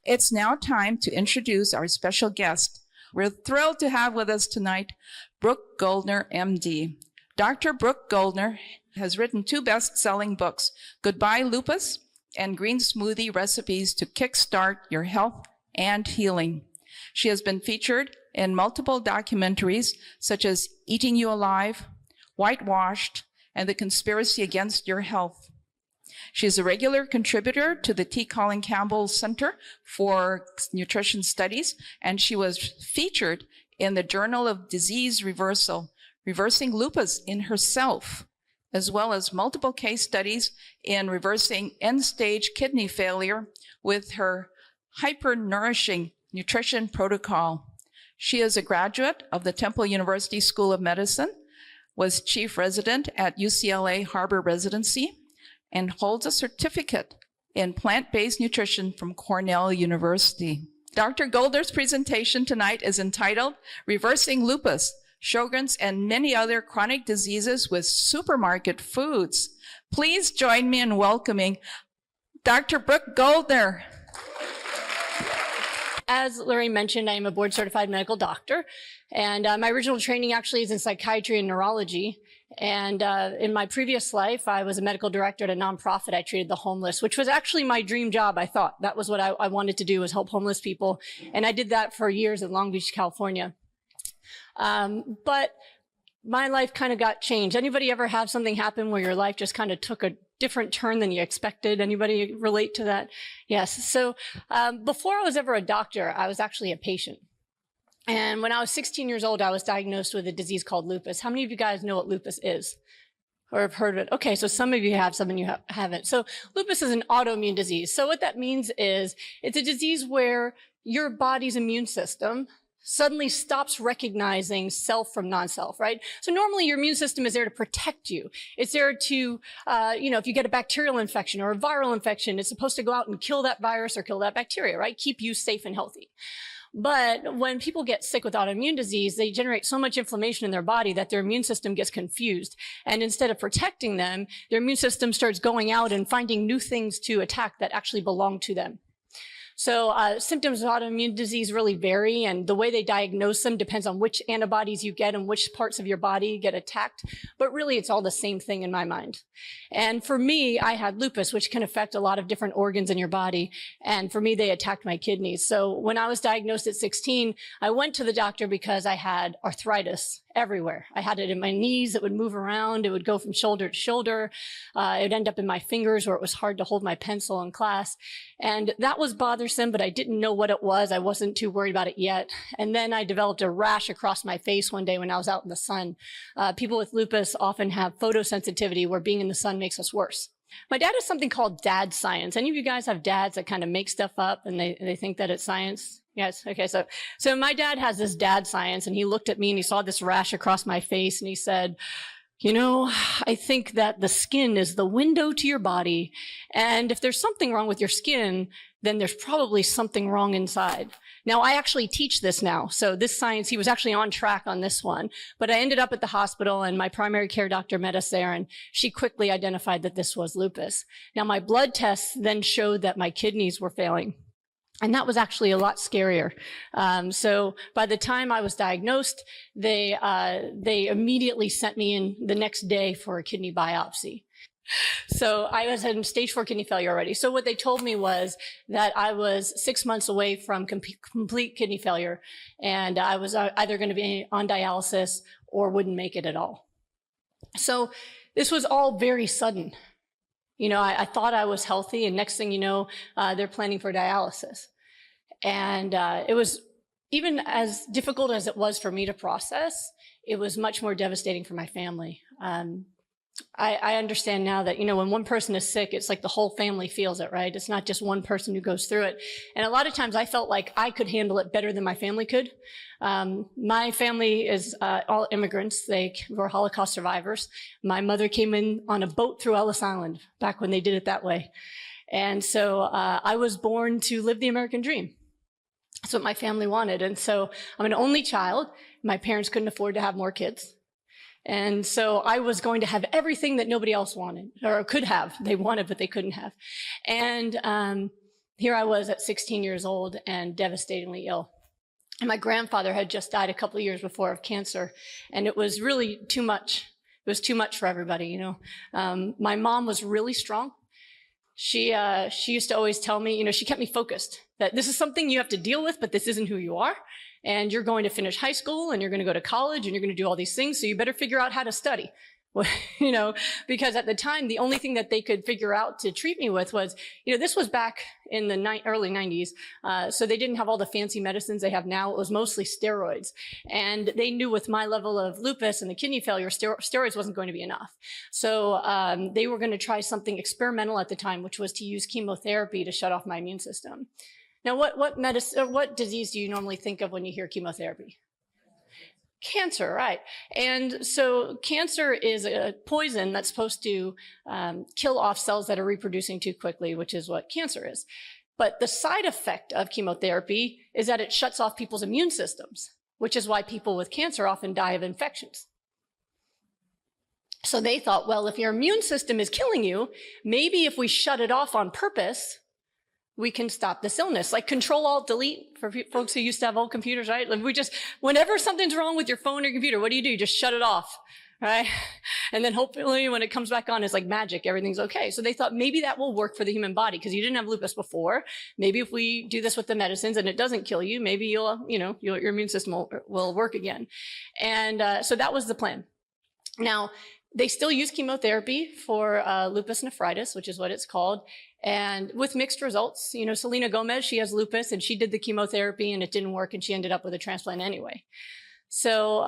It's now time to introduce our special guest. We're thrilled to have with us tonight Brooke Goldner, MD. Dr. Brooke Goldner has written 2 best-selling books, Goodbye Lupus and Green Smoothie Recipes to Kickstart Your Health and Healing. She has been featured in multiple documentaries such as Eating You Alive, Whitewashed, and The Conspiracy Against Your Health. She is a regular contributor to the T. Colin Campbell Center for Nutrition Studies, and she was featured in the Journal of Disease Reversal, Reversing Lupus in Herself, as well as multiple case studies in reversing end-stage kidney failure with her hyper-nourishing nutrition protocol. She is a graduate of the Temple University School of Medicine, was chief resident at UCLA Harbor Residency, and holds a certificate in plant-based nutrition from Cornell University. Dr. Goldner's presentation tonight is entitled Reversing Lupus, Sjögren's, and Many Other Chronic Diseases with Supermarket Foods. Please join me in welcoming Dr. Brooke Goldner. As Larry mentioned, I am a board-certified medical doctor, and my original training actually is in psychiatry and neurology. And in my previous life, I was a medical director at a nonprofit. I treated the homeless, which was actually my dream job, I thought. That was what I wanted to do, was help homeless people. And I did that for years in Long Beach, California. But my life kind of got changed. Anybody ever have something happen where your life just kind of took a different turn than you expected? Anybody relate to that? Yes. So before I was ever a doctor, I was actually a patient. And when I was 16 years old, I was diagnosed with a disease called lupus. How many of you guys know what lupus is or have heard of it? Okay, so some of you have, some of you haven't. So lupus is an autoimmune disease. So what that means is it's a disease where your body's immune system suddenly stops recognizing self from non-self, right? So normally your immune system is there to protect you. It's there to, if you get a bacterial infection or a viral infection, it's supposed to go out and kill that virus or kill that bacteria, right? Keep you safe and healthy. But when people get sick with autoimmune disease, they generate so much inflammation in their body that their immune system gets confused. And instead of protecting them, their immune system starts going out and finding new things to attack that actually belong to them. So symptoms of autoimmune disease really vary, and the way they diagnose them depends on which antibodies you get and which parts of your body get attacked. But really, it's all the same thing in my mind. And for me, I had lupus, which can affect a lot of different organs in your body. And for me, they attacked my kidneys. So when I was diagnosed at 16, I went to the doctor because I had arthritis everywhere. I had it in my knees. It would move around. It would go from shoulder to shoulder. It would end up in my fingers where it was hard to hold my pencil in class. And that was bothersome, but I didn't know what it was. I wasn't too worried about it yet. And then I developed a rash across my face one day when I was out in the sun. People with lupus often have photosensitivity where being in the sun makes us worse. My dad has something called dad science. Any of you guys have dads that kind of make stuff up and they think that it's science? Yes. Okay. So my dad has this dad science, and he looked at me and he saw this rash across my face and he said, I think that the skin is the window to your body. And if there's something wrong with your skin, then there's probably something wrong inside. Now, I actually teach this now. So this science, he was actually on track on this one. But I ended up at the hospital, and my primary care doctor met us there, and she quickly identified that this was lupus. Now, my blood tests then showed that my kidneys were failing. And that was actually a lot scarier. So by the time I was diagnosed, they immediately sent me in the next day for a kidney biopsy. So I was in stage 4 kidney failure already. So what they told me was that I was 6 months away from complete kidney failure, and I was either going to be on dialysis or wouldn't make it at all. So this was all very sudden. I thought I was healthy, and next thing you know, they're planning for dialysis. And it was, even as difficult as it was for me to process, it was much more devastating for my family. I understand now that, when one person is sick, it's like the whole family feels it, right? It's not just one person who goes through it. And a lot of times I felt like I could handle it better than my family could. My family is all immigrants. They were Holocaust survivors. My mother came in on a boat through Ellis Island back when they did it that way. And so I was born to live the American dream. That's what my family wanted. And so I'm an only child. My parents couldn't afford to have more kids. And so I was going to have everything that nobody else wanted or could have. They wanted, but they couldn't have. And here I was at 16 years old and devastatingly ill. And my grandfather had just died a couple of years before of cancer, and it was really too much. It was too much for everybody, you know. My mom was really strong. She used to always tell me, you know, she kept me focused, that this is something you have to deal with, but this isn't who you are. And you're going to finish high school, and you're going to go to college, and you're going to do all these things, so you better figure out how to study. Well, you know, because at the time, the only thing that they could figure out to treat me with was, you know, this was back in the early 90s. So they didn't have all the fancy medicines they have now. It was mostly steroids. And they knew with my level of lupus and the kidney failure, steroids wasn't going to be enough. So they were going to try something experimental at the time, which was to use chemotherapy to shut off my immune system. Now, what disease do you normally think of when you hear chemotherapy? Cancer, right. And so cancer is a poison that's supposed to kill off cells that are reproducing too quickly, which is what cancer is. But the side effect of chemotherapy is that it shuts off people's immune systems, which is why people with cancer often die of infections. So they thought, well, if your immune system is killing you, maybe if we shut it off on purpose, we can stop this illness. Like Control-Alt-Delete for folks who used to have old computers, right? Like whenever something's wrong with your phone or computer, what do? You just shut it off, right? And then hopefully when it comes back on, it's like magic, everything's okay. So they thought maybe that will work for the human body because you didn't have lupus before. Maybe if we do this with the medicines and it doesn't kill you, maybe your immune system will work again. And so that was the plan. Now, they still use chemotherapy for lupus nephritis, which is what it's called, and with mixed results. You know, Selena Gomez, she has lupus, and she did the chemotherapy, and it didn't work, and she ended up with a transplant anyway. So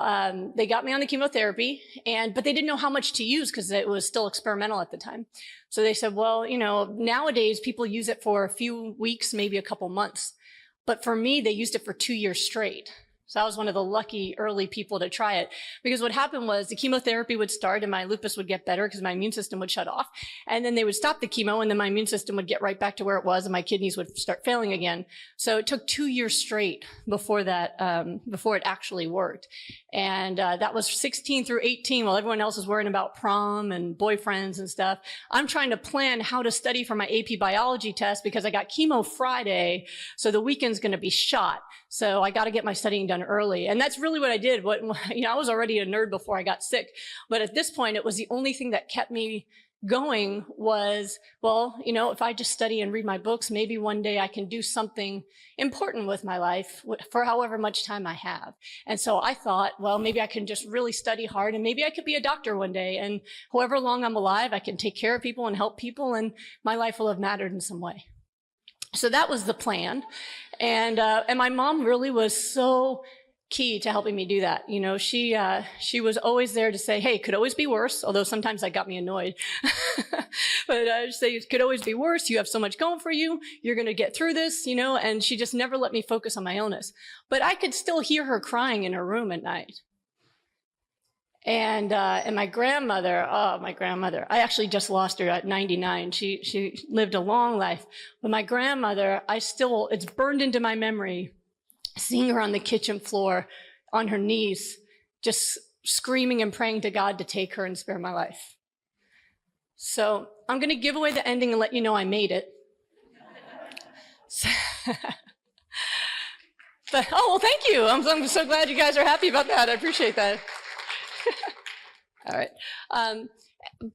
they got me on the chemotherapy, but they didn't know how much to use because it was still experimental at the time. So they said, well, you know, nowadays people use it for a few weeks, maybe a couple months. But for me, they used it for 2 years straight. So I was one of the lucky early people to try it, because what happened was the chemotherapy would start and my lupus would get better because my immune system would shut off. And then they would stop the chemo and then my immune system would get right back to where it was and my kidneys would start failing again. So it took 2 years straight before it actually worked. And that was 16 through 18 while everyone else was worrying about prom and boyfriends and stuff. I'm trying to plan how to study for my AP biology test because I got chemo Friday, so the weekend's going to be shot. So I got to get my studying done early. And that's really what I did. I was already a nerd before I got sick. But at this point, it was the only thing that kept me going was, well, you know, if I just study and read my books, maybe one day I can do something important with my life for however much time I have. And so I thought, well, maybe I can just really study hard and maybe I could be a doctor one day. And however long I'm alive, I can take care of people and help people and my life will have mattered in some way. So that was the plan. And my mom really was so key to helping me do that. You know, she was always there to say, hey, it could always be worse, although sometimes that got me annoyed. But I'd say it could always be worse. You have so much going for you. You're going to get through this, you know, and she just never let me focus on my illness. But I could still hear her crying in her room at night. And my grandmother, I actually just lost her at 99. She lived a long life. But my grandmother, it's burned into my memory, seeing her on the kitchen floor, on her knees, just screaming and praying to God to take her and spare my life. So I'm going to give away the ending and let you know I made it. But, well, thank you. I'm so glad you guys are happy about that. I appreciate that. All right.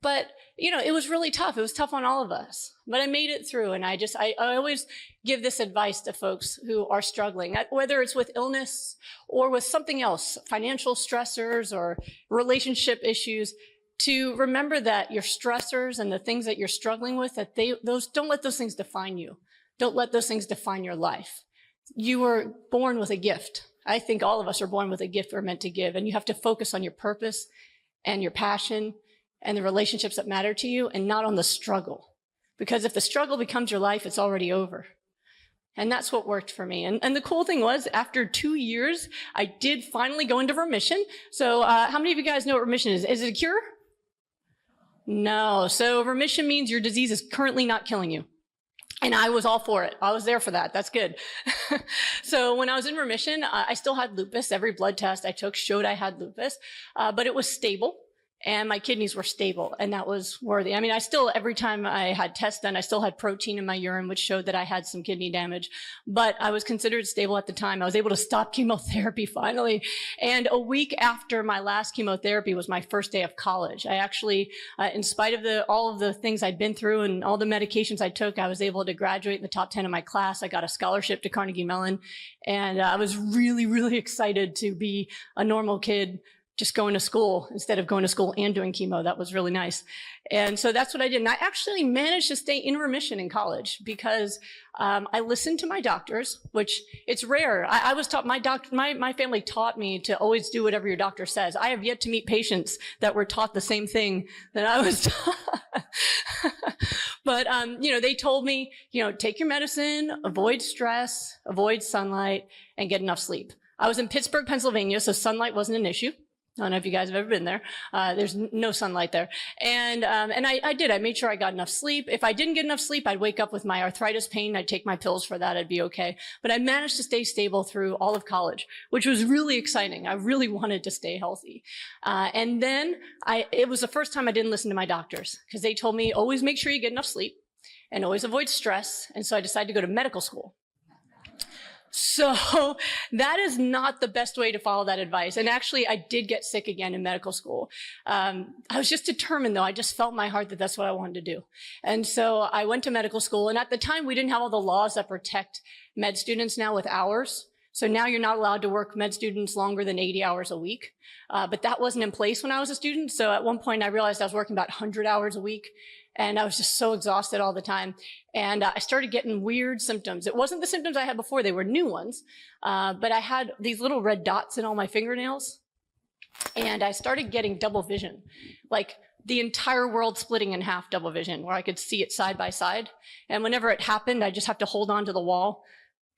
But, you know, it was really tough. It was tough on all of us. But I made it through. And I always give this advice to folks who are struggling, whether it's with illness or with something else, financial stressors or relationship issues, to remember that your stressors and the things that you're struggling with, don't let those things define you. Don't let those things define your life. You were born with a gift. I think all of us are born with a gift we're meant to give, and you have to focus on your purpose and your passion and the relationships that matter to you and not on the struggle. Because if the struggle becomes your life, it's already over. And that's what worked for me. And the cool thing was, after 2 years, I did finally go into remission. So how many of you guys know what remission is? Is it a cure? No. So remission means your disease is currently not killing you. And I was all for it. I was there for that. That's good. So when I was in remission, I still had lupus. Every blood test I took showed I had lupus, but it was stable. and my kidneys were stable, and that was worthy. I mean, every time I had tests done, I still had protein in my urine, which showed that I had some kidney damage, but I was considered stable at the time. I was able to stop chemotherapy finally. And a week after my last chemotherapy was my first day of college. I actually, in spite of all of the things I'd been through and all the medications I took, I was able to graduate in the top 10 of my class. I got a scholarship to Carnegie Mellon, and I was really, really excited to be a normal kid just going to school instead of going to school and doing chemo. That was really nice. And so that's what I did. And I actually managed to stay in remission in college because I listened to my doctors, which it's rare. I was taught, my family taught me to always do whatever your doctor says. I have yet to meet patients that were taught the same thing that I was taught. But, they told me, take your medicine, avoid stress, avoid sunlight, and get enough sleep. I was in Pittsburgh, Pennsylvania, so sunlight wasn't an issue. I don't know if you guys have ever been there. There's no sunlight there. And I did. I made sure I got enough sleep. If I didn't get enough sleep, I'd wake up with my arthritis pain. I'd take my pills for that. I'd be okay. But I managed to stay stable through all of college, which was really exciting. I really wanted to stay healthy. And then it was the first time I didn't listen to my doctors because they told me, always make sure you get enough sleep and always avoid stress. And so I decided to go to medical school. So that is not the best way to follow that advice. And actually, I did get sick again in medical school. I was just determined, though. I just felt in my heart that that's what I wanted to do. And so I went to medical school. And at the time, we didn't have all the laws that protect med students now with hours. So now you're not allowed to work med students longer than 80 hours a week. But that wasn't in place when I was a student. So at one point, I realized I was working about 100 hours a week. And I was just so exhausted all the time. And I started getting weird symptoms. It wasn't the symptoms I had before. They were new ones. But I had these little red dots in all my fingernails. And I started getting double vision, like the entire world splitting in half double vision, where I could see it side by side. And whenever it happened, I just have to hold on to the wall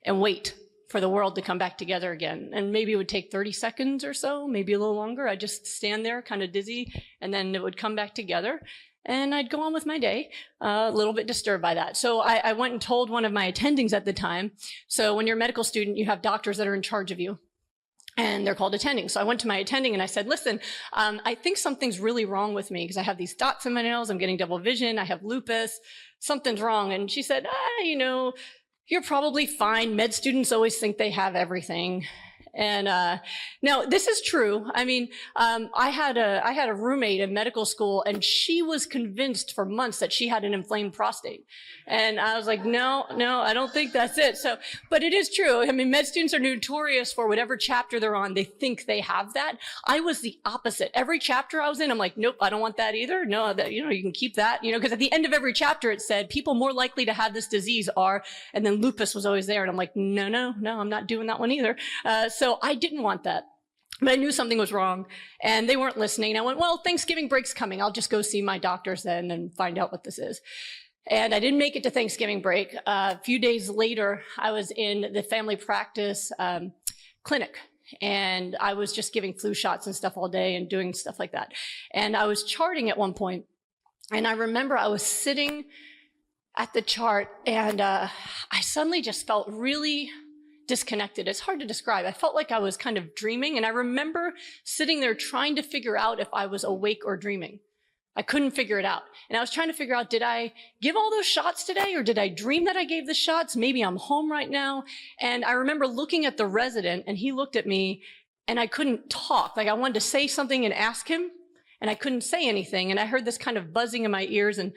and wait for the world to come back together again. And maybe it would take 30 seconds or so, maybe a little longer. I'd just stand there kind of dizzy, and then it would come back together. And I'd go on with my day, a little bit disturbed by that. So I went and told one of my attendings at the time. So when you're a medical student, you have doctors that are in charge of you, and they're called attending. So I went to my attending and I said, listen, I think something's really wrong with me because I have these dots in my nails. I'm getting double vision. I have lupus. Something's wrong. And she said, you're probably fine. Med students always think they have everything. And now this is true. I mean, I had a roommate in medical school, and she was convinced for months that she had an inflamed prostate. And I was like, no, I don't think that's it. So, but it is true. I mean, med students are notorious for whatever chapter they're on, they think they have that. I was the opposite. Every chapter I was in, I'm like, nope, I don't want that either. No, that, you can keep that, because at the end of every chapter it said people more likely to have this disease are, and then lupus was always there. And I'm like, no, I'm not doing that one either. So I didn't want that. But I knew something was wrong, and they weren't listening. I went, well, Thanksgiving break's coming. I'll just go see my doctors then and find out what this is. And I didn't make it to Thanksgiving break. A few days later, I was in the family practice clinic, and I was just giving flu shots and stuff all day and doing stuff like that. And I was charting at one point, and I remember I was sitting at the chart, and I suddenly just felt really disconnected. It's hard to describe. I felt like I was kind of dreaming, and I remember sitting there trying to figure out if I was awake or dreaming. I couldn't figure it out. And I was trying to figure out, did I give all those shots today, or did I dream that I gave the shots? Maybe I'm home right now. And I remember looking at the resident, and he looked at me, and I couldn't talk. Like I wanted to say something and ask him, and I couldn't say anything. And I heard this kind of buzzing in my ears, and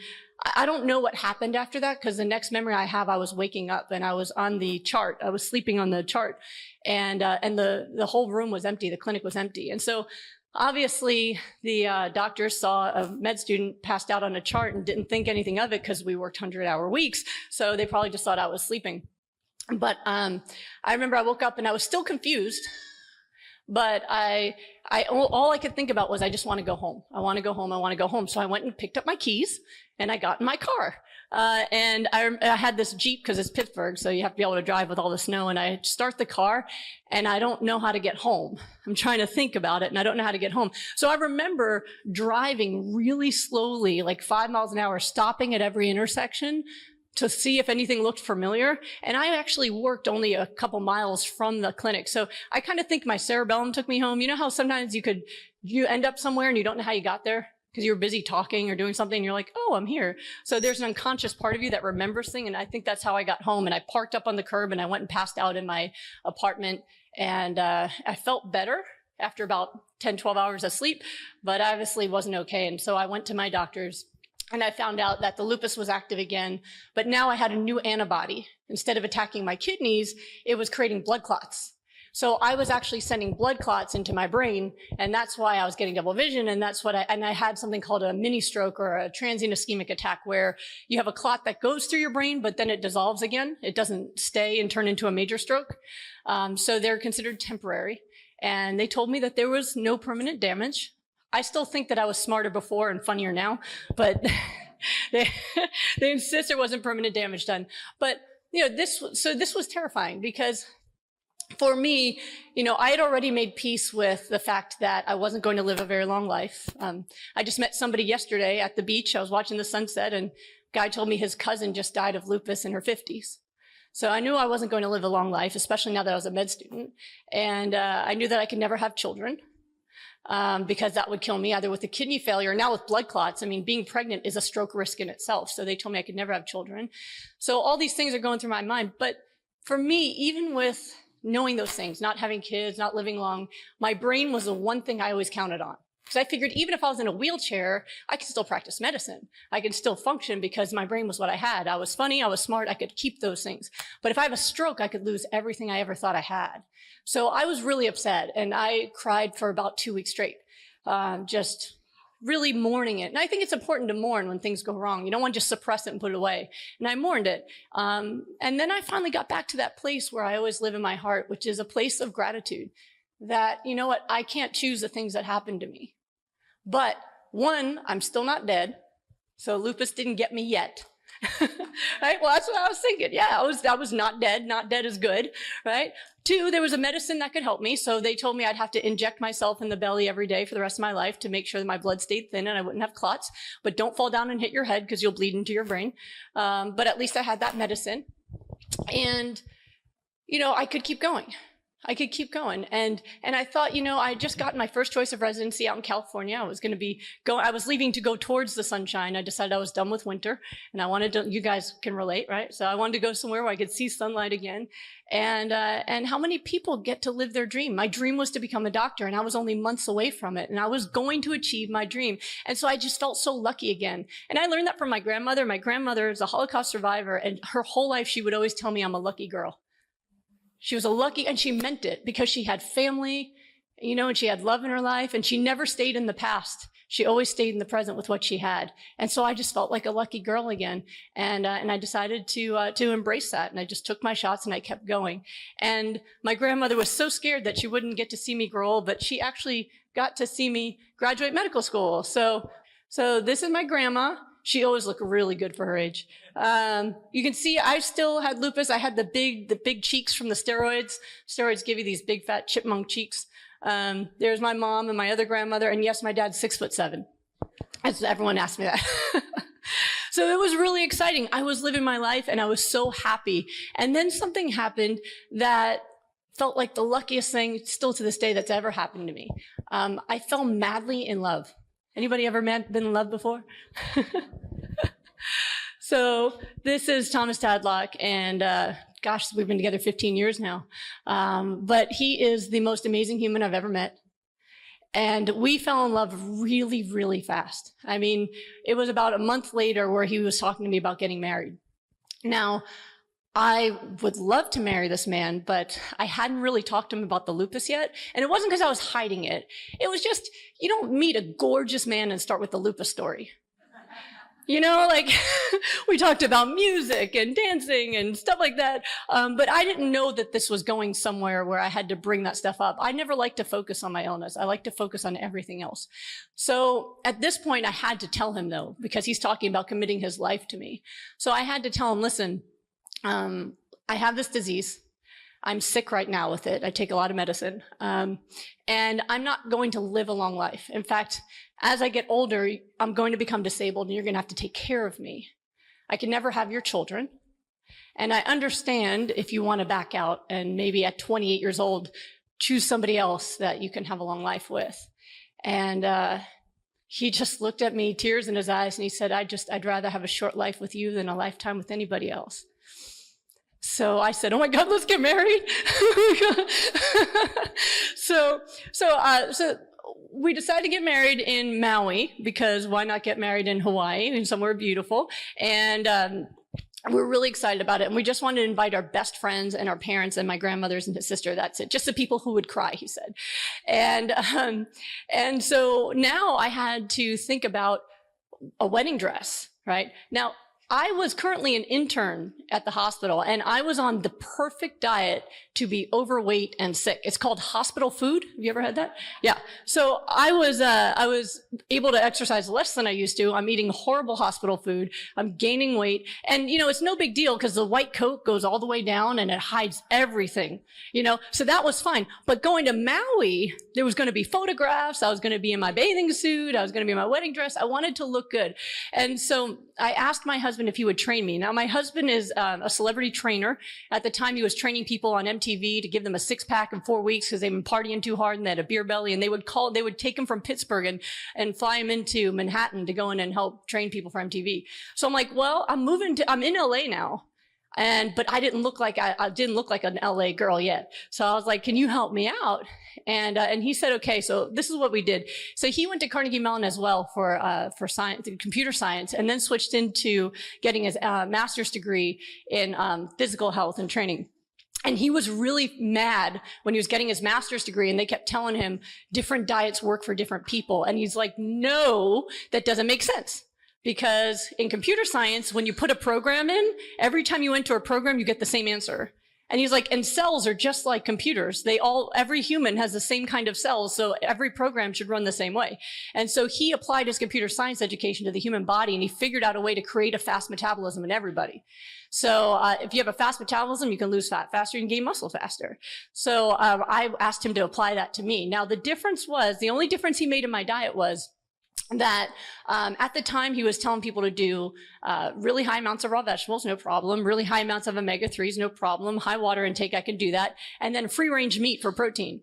I don't know what happened after that, because the next memory I have, I was waking up and I was on the chart. I was sleeping on the chart, and the whole room was empty. The clinic was empty. And so obviously the doctors saw a med student passed out on a chart and didn't think anything of it because we worked 100-hour weeks. So they probably just thought I was sleeping. But I remember I woke up and I was still confused. But all I could think about was, I just want to go home. I want to go home. I want to go home. So I went and picked up my keys, and I got in my car. And I had this Jeep, because it's Pittsburgh, so you have to be able to drive with all the snow. And I start the car, and I don't know how to get home. I'm trying to think about it, and I don't know how to get home. So I remember driving really slowly, like 5 miles an hour, stopping at every intersection to see if anything looked familiar. And I actually worked only a couple miles from the clinic. So I kind of think my cerebellum took me home. You know how sometimes you end up somewhere and you don't know how you got there because you were busy talking or doing something and you're like, oh, I'm here. So there's an unconscious part of you that remembers things. And I think that's how I got home. And I parked up on the curb and I went and passed out in my apartment. And I felt better after about 10, 12 hours of sleep, but obviously wasn't okay. And so I went to my doctor's. And I found out that the lupus was active again, but now I had a new antibody. Instead of attacking my kidneys, it was creating blood clots. So I was actually sending blood clots into my brain, and that's why I was getting double vision, and I had something called a mini stroke or a transient ischemic attack, where you have a clot that goes through your brain, but then it dissolves again. It doesn't stay and turn into a major stroke. So they're considered temporary. And they told me that there was no permanent damage. I still think that I was smarter before and funnier now, but they insist there wasn't permanent damage done. But, this was terrifying because for me, I had already made peace with the fact that I wasn't going to live a very long life. I just met somebody yesterday at the beach. I was watching the sunset, and a guy told me his cousin just died of lupus in her 50s. So I knew I wasn't going to live a long life, especially now that I was a med student. And I knew that I could never have children. Because that would kill me either with a kidney failure or now with blood clots. I mean, being pregnant is a stroke risk in itself. So they told me I could never have children. So all these things are going through my mind. But for me, even with knowing those things, not having kids, not living long, my brain was the one thing I always counted on. Because I figured even if I was in a wheelchair, I could still practice medicine. I could still function because my brain was what I had. I was funny, I was smart, I could keep those things. But if I have a stroke, I could lose everything I ever thought I had. So I was really upset, and I cried for about 2 weeks straight, just really mourning it. And I think it's important to mourn when things go wrong. You don't want to just suppress it and put it away. And I mourned it. And then I finally got back to that place where I always live in my heart, which is a place of gratitude. That, you know what, I can't choose the things that happen to me. But one, I'm still not dead. So lupus didn't get me yet. Right? Well, that's what I was thinking. Yeah, I was not dead. Not dead is good, right? Two, there was a medicine that could help me. So they told me I'd have to inject myself in the belly every day for the rest of my life to make sure that my blood stayed thin and I wouldn't have clots. But don't fall down and hit your head because you'll bleed into your brain. But at least I had that medicine. And, I could keep going. And I thought, I had just gotten my first choice of residency out in California. I was leaving to go towards the sunshine. I decided I was done with winter and I wanted to, you guys can relate, right? So I wanted to go somewhere where I could see sunlight again. And how many people get to live their dream? My dream was to become a doctor and I was only months away from it and I was going to achieve my dream. And so I just felt so lucky again. And I learned that from my grandmother. My grandmother is a Holocaust survivor and her whole life she would always tell me I'm a lucky girl. She was and she meant it because she had family, and she had love in her life and she never stayed in the past. She always stayed in the present with what she had. And so I just felt like a lucky girl again. And I decided to embrace that. And I just took my shots and I kept going. And my grandmother was so scared that she wouldn't get to see me grow old, but she actually got to see me graduate medical school. So this is my grandma. She always looked really good for her age. You can see I still had lupus. I had the big cheeks from the steroids. Steroids give you these big fat chipmunk cheeks. There's my mom and my other grandmother. And yes, my dad's 6'7". As everyone asked me that. So it was really exciting. I was living my life and I was so happy. And then something happened that felt like the luckiest thing still to this day that's ever happened to me. I fell madly in love. Anybody ever been in love before? So this is Thomas Tadlock, and gosh, we've been together 15 years now. But he is the most amazing human I've ever met. And we fell in love really, really fast. I mean, it was about a month later where he was talking to me about getting married. Now, I would love to marry this man, but I hadn't really talked to him about the lupus yet. And it wasn't because I was hiding it. It was just, you don't meet a gorgeous man and start with the lupus story. We talked about music and dancing and stuff like that. But I didn't know that this was going somewhere where I had to bring that stuff up. I never like to focus on my illness. I like to focus on everything else. So at this point, I had to tell him, though, because he's talking about committing his life to me. So I had to tell him, listen, I have this disease. I'm sick right now with it. I take a lot of medicine. And I'm not going to live a long life. In fact, as I get older, I'm going to become disabled and you're going to have to take care of me. I can never have your children. And I understand if you want to back out and maybe at 28 years old, choose somebody else that you can have a long life with. And he just looked at me, tears in his eyes, and he said, I'd rather have a short life with you than a lifetime with anybody else. So I said, oh my God, let's get married. So we decided to get married in Maui, because why not get married in Hawaii, in somewhere beautiful? And we're really excited about it. And we just wanted to invite our best friends and our parents and my grandmothers and his sister. That's it. Just the people who would cry, he said. And so now I had to think about a wedding dress, right? Now, I was currently an intern at the hospital, and I was on the perfect diet to be overweight and sick. It's called hospital food. Have you ever had that? Yeah. So I was able to exercise less than I used to. I'm eating horrible hospital food. I'm gaining weight. And, it's no big deal because the white coat goes all the way down and it hides everything, so that was fine. But going to Maui, there was going to be photographs. I was going to be in my bathing suit. I was going to be in my wedding dress. I wanted to look good. And so I asked my husband if he would train me. Now, my husband is a celebrity trainer. At the time, he was training people on MTV to give them a six-pack in 4 weeks because they've been partying too hard and they had a beer belly. And they would take him from Pittsburgh and fly him into Manhattan to go in and help train people for MTV. So I'm like, well, I'm in LA now. But I didn't look like I didn't look like an LA girl yet. So I was like, can you help me out? And he said, okay. So this is what we did. So he went to Carnegie Mellon as well for science, computer science, and then switched into getting his master's degree in physical health and training. And he was really mad when he was getting his master's degree and they kept telling him different diets work for different people. And he's like, no, that doesn't make sense. Because in computer science, when you put a program in, every time you enter a program, you get the same answer. And he's like, and cells are just like computers. Every human has the same kind of cells, so every program should run the same way. And so he applied his computer science education to the human body, and he figured out a way to create a fast metabolism in everybody. So if you have a fast metabolism, you can lose fat faster, you can gain muscle faster. So I asked him to apply that to me. Now, the only difference he made in my diet was that at the time he was telling people to do really high amounts of raw vegetables, no problem. Really high amounts of omega-3s, no problem. High water intake, I can do that. And then free-range meat for protein.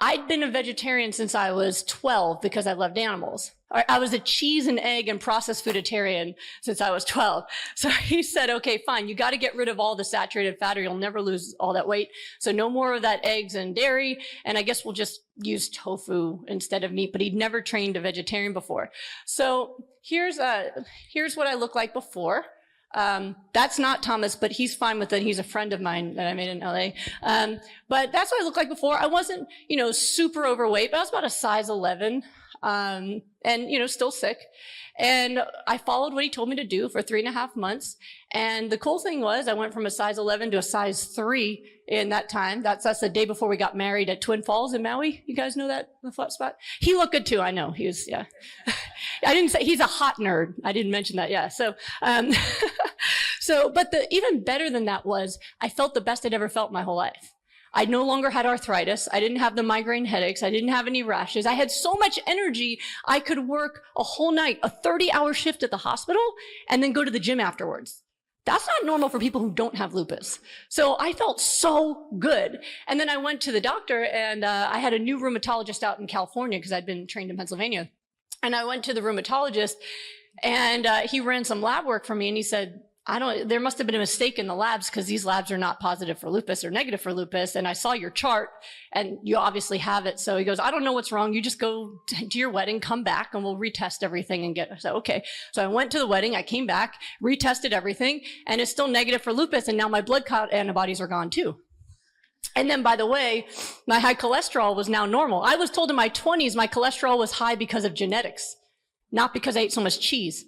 I'd been a vegetarian since I was 12 because I loved animals. I was a cheese and egg and processed fooditarian since I was 12. So he said, okay, fine, you got to get rid of all the saturated fat or you'll never lose all that weight. So no more of that eggs and dairy. And I guess we'll just use tofu instead of meat, but he'd never trained a vegetarian before. So here's what I look like before. That's not Thomas, but he's fine with it. He's a friend of mine that I made in LA. But that's what I looked like before. I wasn't, super overweight, but I was about a size 11. And still sick. And I followed what he told me to do for 3.5 months. And the cool thing was I went from a size 11 to a size 3 in that time. That's the day before we got married at Twin Falls in Maui. You guys know that, the flat spot? He looked good too. I know. He was, yeah. I didn't say he's a hot nerd. I didn't mention that. Yeah. So, but even better than that was I felt the best I'd ever felt my whole life. I no longer had arthritis. I didn't have the migraine headaches. I didn't have any rashes. I had so much energy, I could work a whole night, a 30-hour shift at the hospital, and then go to the gym afterwards. That's not normal for people who don't have lupus. So I felt so good. And then I went to the doctor, and I had a new rheumatologist out in California because I'd been trained in Pennsylvania. And I went to the rheumatologist, and he ran some lab work for me, and he said, there must have been a mistake in the labs because these labs are not positive for lupus or negative for lupus. And I saw your chart and you obviously have it. So he goes, I don't know what's wrong. You just go to your wedding, come back and we'll retest everything and get, so, okay. So I went to the wedding. I came back, retested everything and it's still negative for lupus. And now my blood clot antibodies are gone too. And then, by the way, my high cholesterol was now normal. I was told in my 20s, my cholesterol was high because of genetics, not because I ate so much cheese.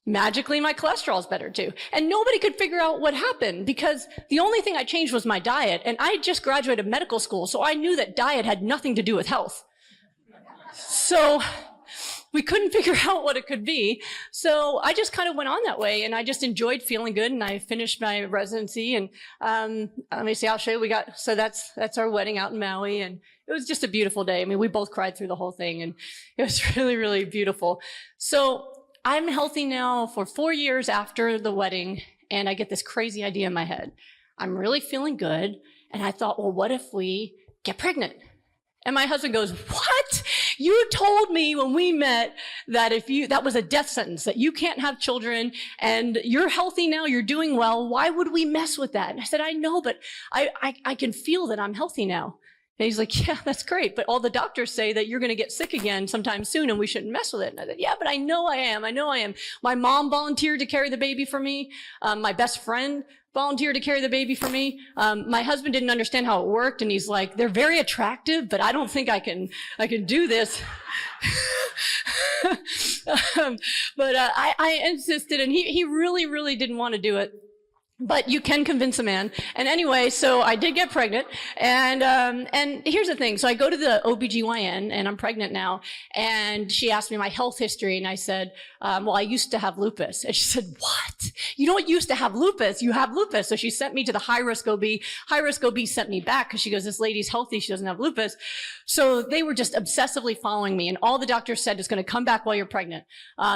Magically, my cholesterol is better too. And nobody could figure out what happened because the only thing I changed was my diet. And I just graduated medical school, so I knew that diet had nothing to do with health. So we couldn't figure out what it could be. So I just kind of went on that way and I just enjoyed feeling good and I finished my residency and let me see, I'll show you. So that's our wedding out in Maui and it was just a beautiful day. I mean, we both cried through the whole thing and it was really, really beautiful. So I'm healthy now for 4 years after the wedding, and I get this crazy idea in my head. I'm really feeling good, and I thought, well, what if we get pregnant? And my husband goes, what? You told me when we met that that was a death sentence, that you can't have children, and you're healthy now, you're doing well. Why would we mess with that? And I said, I know, but I can feel that I'm healthy now. And he's like, yeah, that's great. But all the doctors say that you're going to get sick again sometime soon and we shouldn't mess with it. And I said, yeah, but I know I am. I know I am. My mom volunteered to carry the baby for me. My best friend volunteered to carry the baby for me. My husband didn't understand how it worked. And he's like, they're very attractive, but I don't think I can do this. But I insisted, and he really, really didn't want to do it. But you can convince a man. And anyway, so I did get pregnant. And here's the thing. So I go to the OBGYN, and I'm pregnant now. And she asked me my health history. And I said, well, I used to have lupus. And she said, what? You don't used to have lupus. You have lupus. So she sent me to the high-risk OB. High-risk OB sent me back because she goes, this lady's healthy. She doesn't have lupus. So they were just obsessively following me. And all the doctors said, it's going to come back while you're pregnant.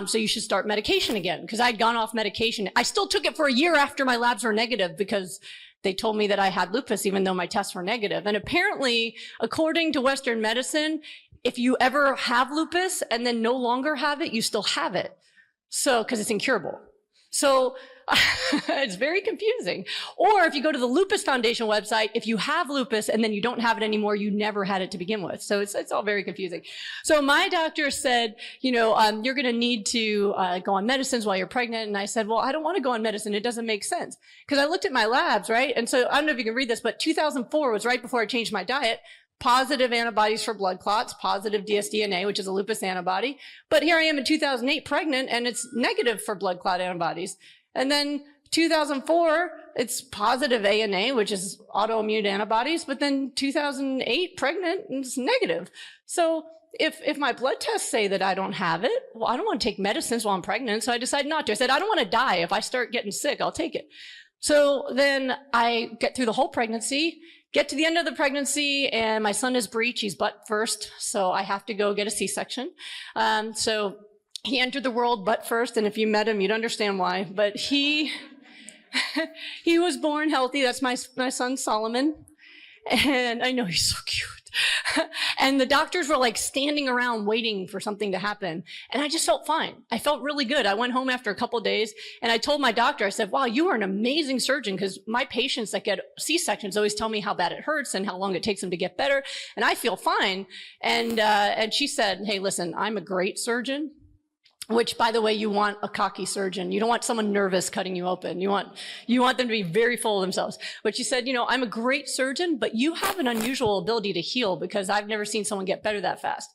So you should start medication again, because I'd gone off medication. I still took it for a year after my labs were negative, because they told me that I had lupus even though my tests were negative. And apparently, according to Western medicine, if you ever have lupus and then no longer have it, you still have it. So, because it's incurable. So it's very confusing. Or if you go to the Lupus Foundation website, if you have lupus and then you don't have it anymore, you never had it to begin with. So it's all very confusing. So my doctor said, you're going to need to go on medicines while you're pregnant. And I said, well, I don't want to go on medicine. It doesn't make sense. Because I looked at my labs, right? And so I don't know if you can read this, but 2004 was right before I changed my diet. Positive antibodies for blood clots, positive dsDNA, which is a lupus antibody. But here I am in 2008 pregnant, and it's negative for blood clot antibodies. And then 2004, it's positive ANA, which is autoimmune antibodies. But then 2008 pregnant, and it's negative. So if my blood tests say that I don't have it, well, I don't want to take medicines while I'm pregnant. So I decided not to. I said, I don't want to die. If I start getting sick, I'll take it. So then I get through the whole pregnancy, get to the end of the pregnancy, and my son is breech. He's butt first, so I have to go get a C-section. So he entered the world butt first, and if you met him, you'd understand why. But he was born healthy. That's my son, Solomon. And I know he's so cute. And the doctors were like standing around waiting for something to happen. And I just felt fine. I felt really good. I went home after a couple of days, and I told my doctor, I said, wow, you are an amazing surgeon, because my patients that get C-sections always tell me how bad it hurts and how long it takes them to get better. And I feel fine. And she said, hey, listen, I'm a great surgeon. Which, by the way, you want a cocky surgeon. You don't want someone nervous cutting you open. You want them to be very full of themselves. But she said, I'm a great surgeon, but you have an unusual ability to heal, because I've never seen someone get better that fast.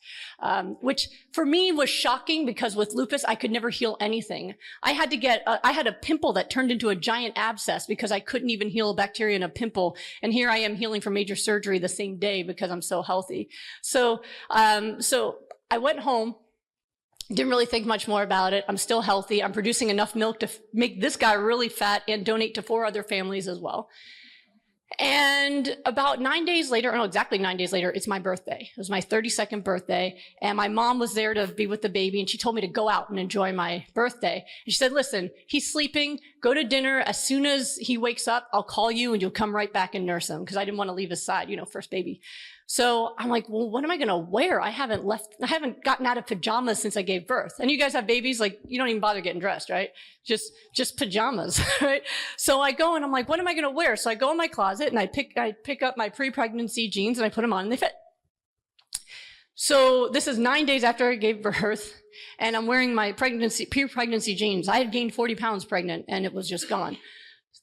Which for me was shocking, because with lupus, I could never heal anything. I had a pimple that turned into a giant abscess because I couldn't even heal a bacteria in a pimple. And here I am healing from major surgery the same day because I'm so healthy. So I went home. Didn't really think much more about it. I'm still healthy. I'm producing enough milk to make this guy really fat and donate to 4 other families as well. And about 9 days later, or no, exactly 9 days later, it's my birthday. It was my 32nd birthday. And my mom was there to be with the baby. And she told me to go out and enjoy my birthday. And she said, listen, he's sleeping. Go to dinner. As soon as he wakes up, I'll call you and you'll come right back and nurse him. Because I didn't want to leave his side, first baby. So I'm like, well, what am I going to wear? I haven't gotten out of pajamas since I gave birth. And you guys have babies, like, you don't even bother getting dressed, right? Just pajamas, right? So I go and I'm like, what am I going to wear? So I go in my closet and I pick up my pre-pregnancy jeans and I put them on and they fit. So this is 9 days after I gave birth, and I'm wearing my pre-pregnancy jeans. I had gained 40 pounds pregnant, and it was just gone.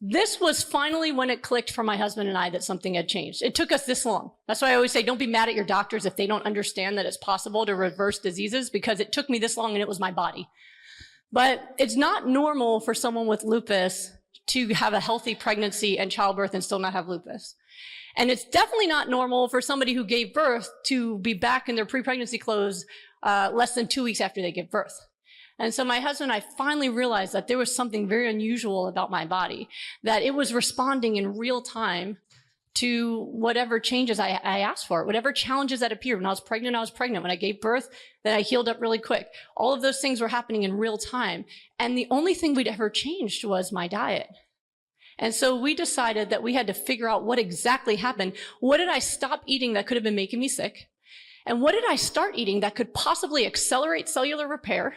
This was finally when it clicked for my husband and I that something had changed. It took us this long. That's why I always say, don't be mad at your doctors if they don't understand that it's possible to reverse diseases, because it took me this long and it was my body. But it's not normal for someone with lupus to have a healthy pregnancy and childbirth and still not have lupus. And it's definitely not normal for somebody who gave birth to be back in their pre-pregnancy clothes less than 2 weeks after they give birth. And so my husband and I finally realized that there was something very unusual about my body, that it was responding in real time to whatever changes I asked for, whatever challenges that appeared. When I was pregnant, I was pregnant. When I gave birth, then I healed up really quick. All of those things were happening in real time. And the only thing we'd ever changed was my diet. And so we decided that we had to figure out what exactly happened. What did I stop eating that could have been making me sick? And what did I start eating that could possibly accelerate cellular repair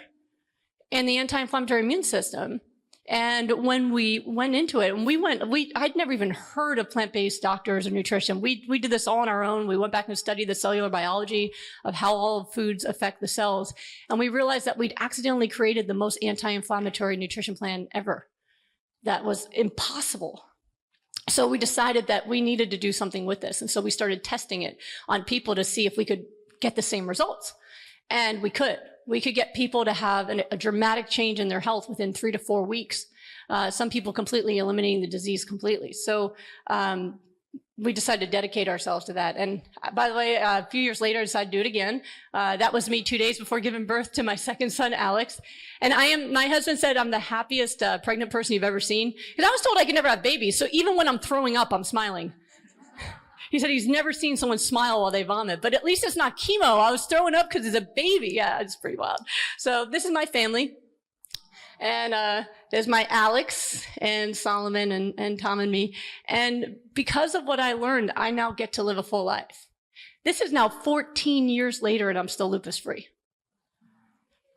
and the anti-inflammatory immune system? And when we went into it, and I'd never even heard of plant-based doctors or nutrition. We did this all on our own. We went back and studied the cellular biology of how all foods affect the cells. And we realized that we'd accidentally created the most anti-inflammatory nutrition plan ever. That was impossible. So we decided that we needed to do something with this. And so we started testing it on people to see if we could get the same results. And we could. We could get people to have a dramatic change in their health within 3 to 4 weeks. Some people completely eliminating the disease completely. So we decided to dedicate ourselves to that. And by the way, a few years later, I decided to do it again. That was me 2 days before giving birth to my second son, Alex. And my husband said I'm the happiest pregnant person you've ever seen. Because I was told I could never have babies. So even when I'm throwing up, I'm smiling. He said he's never seen someone smile while they vomit, but at least it's not chemo. I was throwing up because it's a baby. Yeah, it's pretty wild. So this is my family. And there's my Alex and Solomon and Tom and me. And because of what I learned, I now get to live a full life. This is now 14 years later and I'm still lupus free.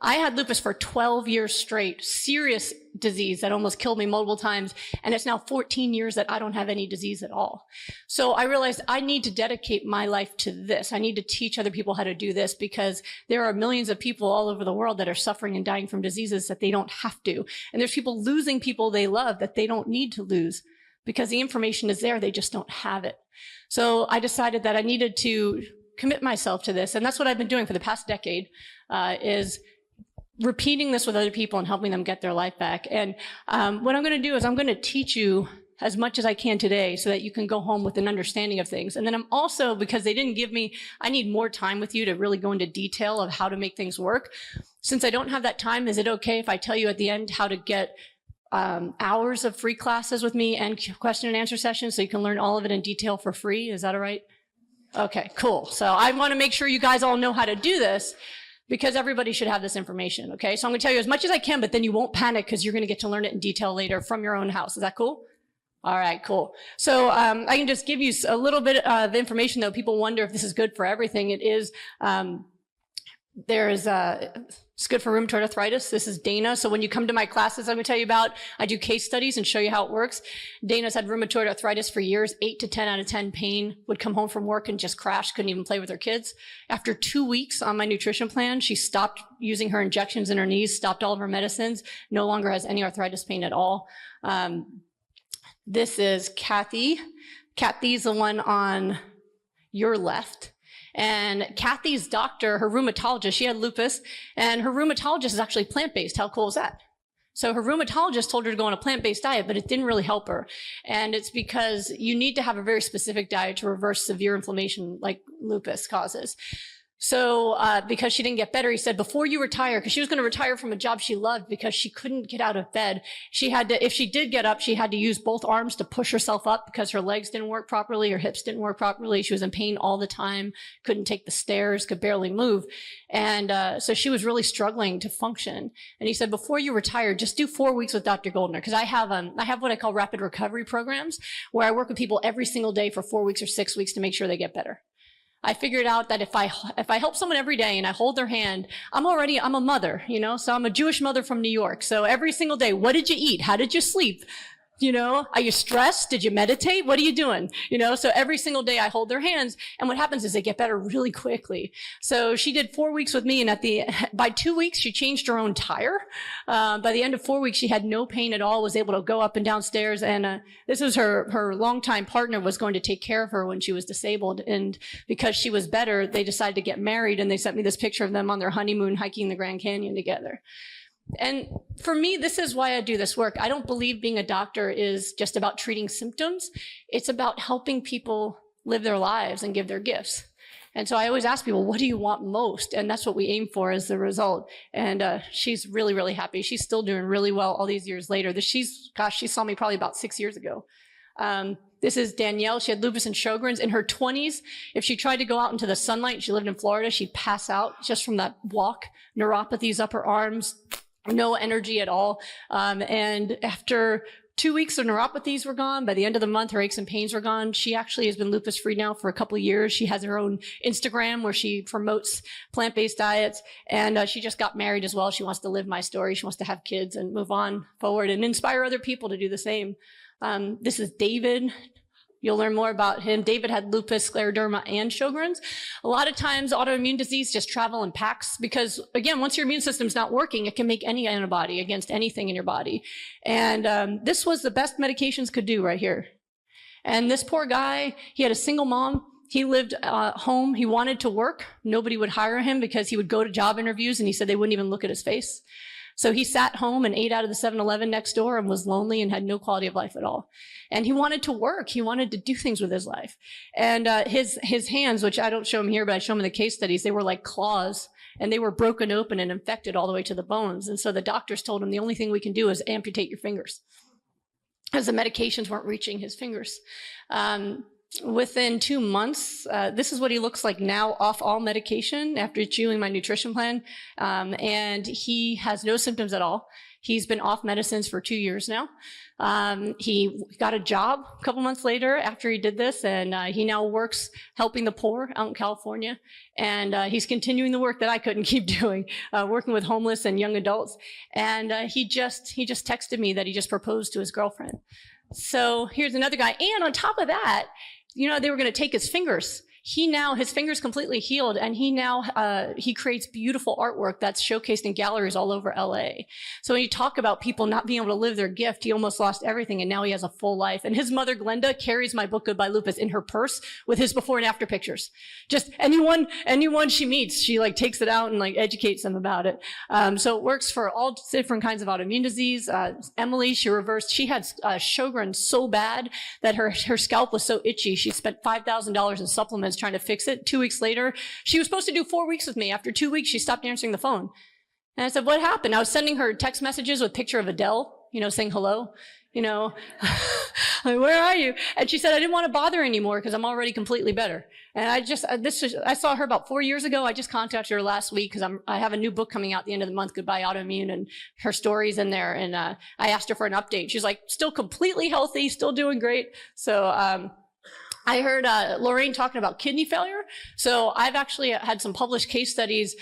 I had lupus for 12 years straight, serious disease that almost killed me multiple times. And it's now 14 years that I don't have any disease at all. So I realized I need to dedicate my life to this. I need to teach other people how to do this because there are millions of people all over the world that are suffering and dying from diseases that they don't have to. And there's people losing people they love that they don't need to lose because the information is there. They just don't have it. So I decided that I needed to commit myself to this. And that's what I've been doing for the past decade, is repeating this with other people and helping them get their life back. And what I'm going to do is I'm going to teach you as much as I can today so that you can go home with an understanding of things. And then I'm also, because they didn't give me, I need more time with you to really go into detail of how to make things work. Since I don't have that time, is it okay if I tell you at the end how to get hours of free classes with me and question and answer sessions so you can learn all of it in detail for free? Is that all right? Okay, cool. So I want to make sure you guys all know how to do this, because everybody should have this information, okay? So I'm going to tell you as much as I can, but then you won't panic because you're going to get to learn it in detail later from your own house. Is that cool? All right, cool. So I can just give you a little bit of information, though. People wonder if this is good for everything. It is. It's good for rheumatoid arthritis. This is Dana. So when you come to my classes, I'm going to tell you about, I do case studies and show you how it works. Dana's had rheumatoid arthritis for years, 8 to 10 out of 10 pain, would come home from work and just crash, couldn't even play with her kids. After 2 weeks on my nutrition plan, she stopped using her injections in her knees, stopped all of her medicines, no longer has any arthritis pain at all. This is Kathy. Kathy's the one on your left. And Kathy's doctor, her rheumatologist, she had lupus, and her rheumatologist is actually plant-based. How cool is that? So her rheumatologist told her to go on a plant-based diet, but it didn't really help her. And it's because you need to have a very specific diet to reverse severe inflammation like lupus causes. So because she didn't get better, he said, before you retire, because she was going to retire from a job she loved because she couldn't get out of bed. She had to, if she did get up, she had to use both arms to push herself up because her legs didn't work properly, her hips didn't work properly. She was in pain all the time, couldn't take the stairs, could barely move. And so she was really struggling to function. And he said, before you retire, just do 4 weeks with Dr. Goldner. Because I have what I call rapid recovery programs where I work with people every single day for 4 weeks or 6 weeks to make sure they get better. I figured out that if I help someone every day and I hold their hand, I'm a mother, you know, so I'm a Jewish mother from New York. So every single day, what did you eat? How did you sleep? You know, are you stressed? Did you meditate? What are you doing? You know, so every single day I hold their hands, and what happens is they get better really quickly. So she did 4 weeks with me, and by 2 weeks, she changed her own tire. By the end of 4 weeks, she had no pain at all, was able to go up and down stairs. And this was her longtime partner was going to take care of her when she was disabled. And because she was better, they decided to get married, and they sent me this picture of them on their honeymoon hiking the Grand Canyon together. And for me, this is why I do this work. I don't believe being a doctor is just about treating symptoms. It's about helping people live their lives and give their gifts. And so I always ask people, what do you want most? And that's what we aim for as the result. And she's really, really happy. She's still doing really well all these years later. She saw me probably about 6 years ago. This is Danielle. She had lupus and Sjögren's in her 20s. If she tried to go out into the sunlight, she lived in Florida, she'd pass out just from that walk. Neuropathies up her arms, no energy at all. And after 2 weeks of neuropathies were gone. By the end of the month, her aches and pains were gone. She actually has been lupus free now for a couple of years. She has her own Instagram where she promotes plant-based diets. And she just got married as well. She wants to live my story. She wants to have kids and move on forward and inspire other people to do the same. This is David. You'll learn more about him. David had lupus, scleroderma, and Sjögren's. A lot of times, autoimmune disease just travel in packs because, again, once your immune system's not working, it can make any antibody against anything in your body. And this was the best medications could do right here. And this poor guy, he had a single mom. He lived home. He wanted to work. Nobody would hire him because he would go to job interviews and he said they wouldn't even look at his face. So he sat home and ate out of the 7-Eleven next door and was lonely and had no quality of life at all. And he wanted to work. He wanted to do things with his life. And his hands, which I don't show him here, but I show him in the case studies, they were like claws and they were broken open and infected all the way to the bones. And so the doctors told him the only thing we can do is amputate your fingers because the medications weren't reaching his fingers. Within 2 months, this is what he looks like now off all medication after chewing my nutrition plan. And he has no symptoms at all. He's been off medicines for 2 years now. He got a job a couple months later after he did this, and he now works helping the poor out in California. And he's continuing the work that I couldn't keep doing, working with homeless and young adults. And he just texted me that he just proposed to his girlfriend. So here's another guy. And on top of that, you know, they were going to take his fingers. His fingers completely healed, and he creates beautiful artwork that's showcased in galleries all over LA. So when you talk about people not being able to live their gift, he almost lost everything, and now he has a full life. And his mother, Glenda, carries my book, Goodbye Lupus, in her purse with his before and after pictures. Just anyone she meets, she like takes it out and like educates them about it. So it works for all different kinds of autoimmune disease. Emily, she had Sjögren so bad that her scalp was so itchy, she spent $5,000 in supplements trying to fix it. 2 weeks later, she was supposed to do 4 weeks with me. After 2 weeks, she stopped answering the phone. And I said, what happened? I was sending her text messages with a picture of Adele, you know, saying hello, you know, like, where are you? And she said, I didn't want to bother anymore because I'm already completely better. And I saw her about 4 years ago. I just contacted her last week because I have a new book coming out at the end of the month, Goodbye Autoimmune, and her story's in there. And I asked her for an update. She's like, still completely healthy, still doing great. So, I heard Lorraine talking about kidney failure. So I've actually had some published case studies.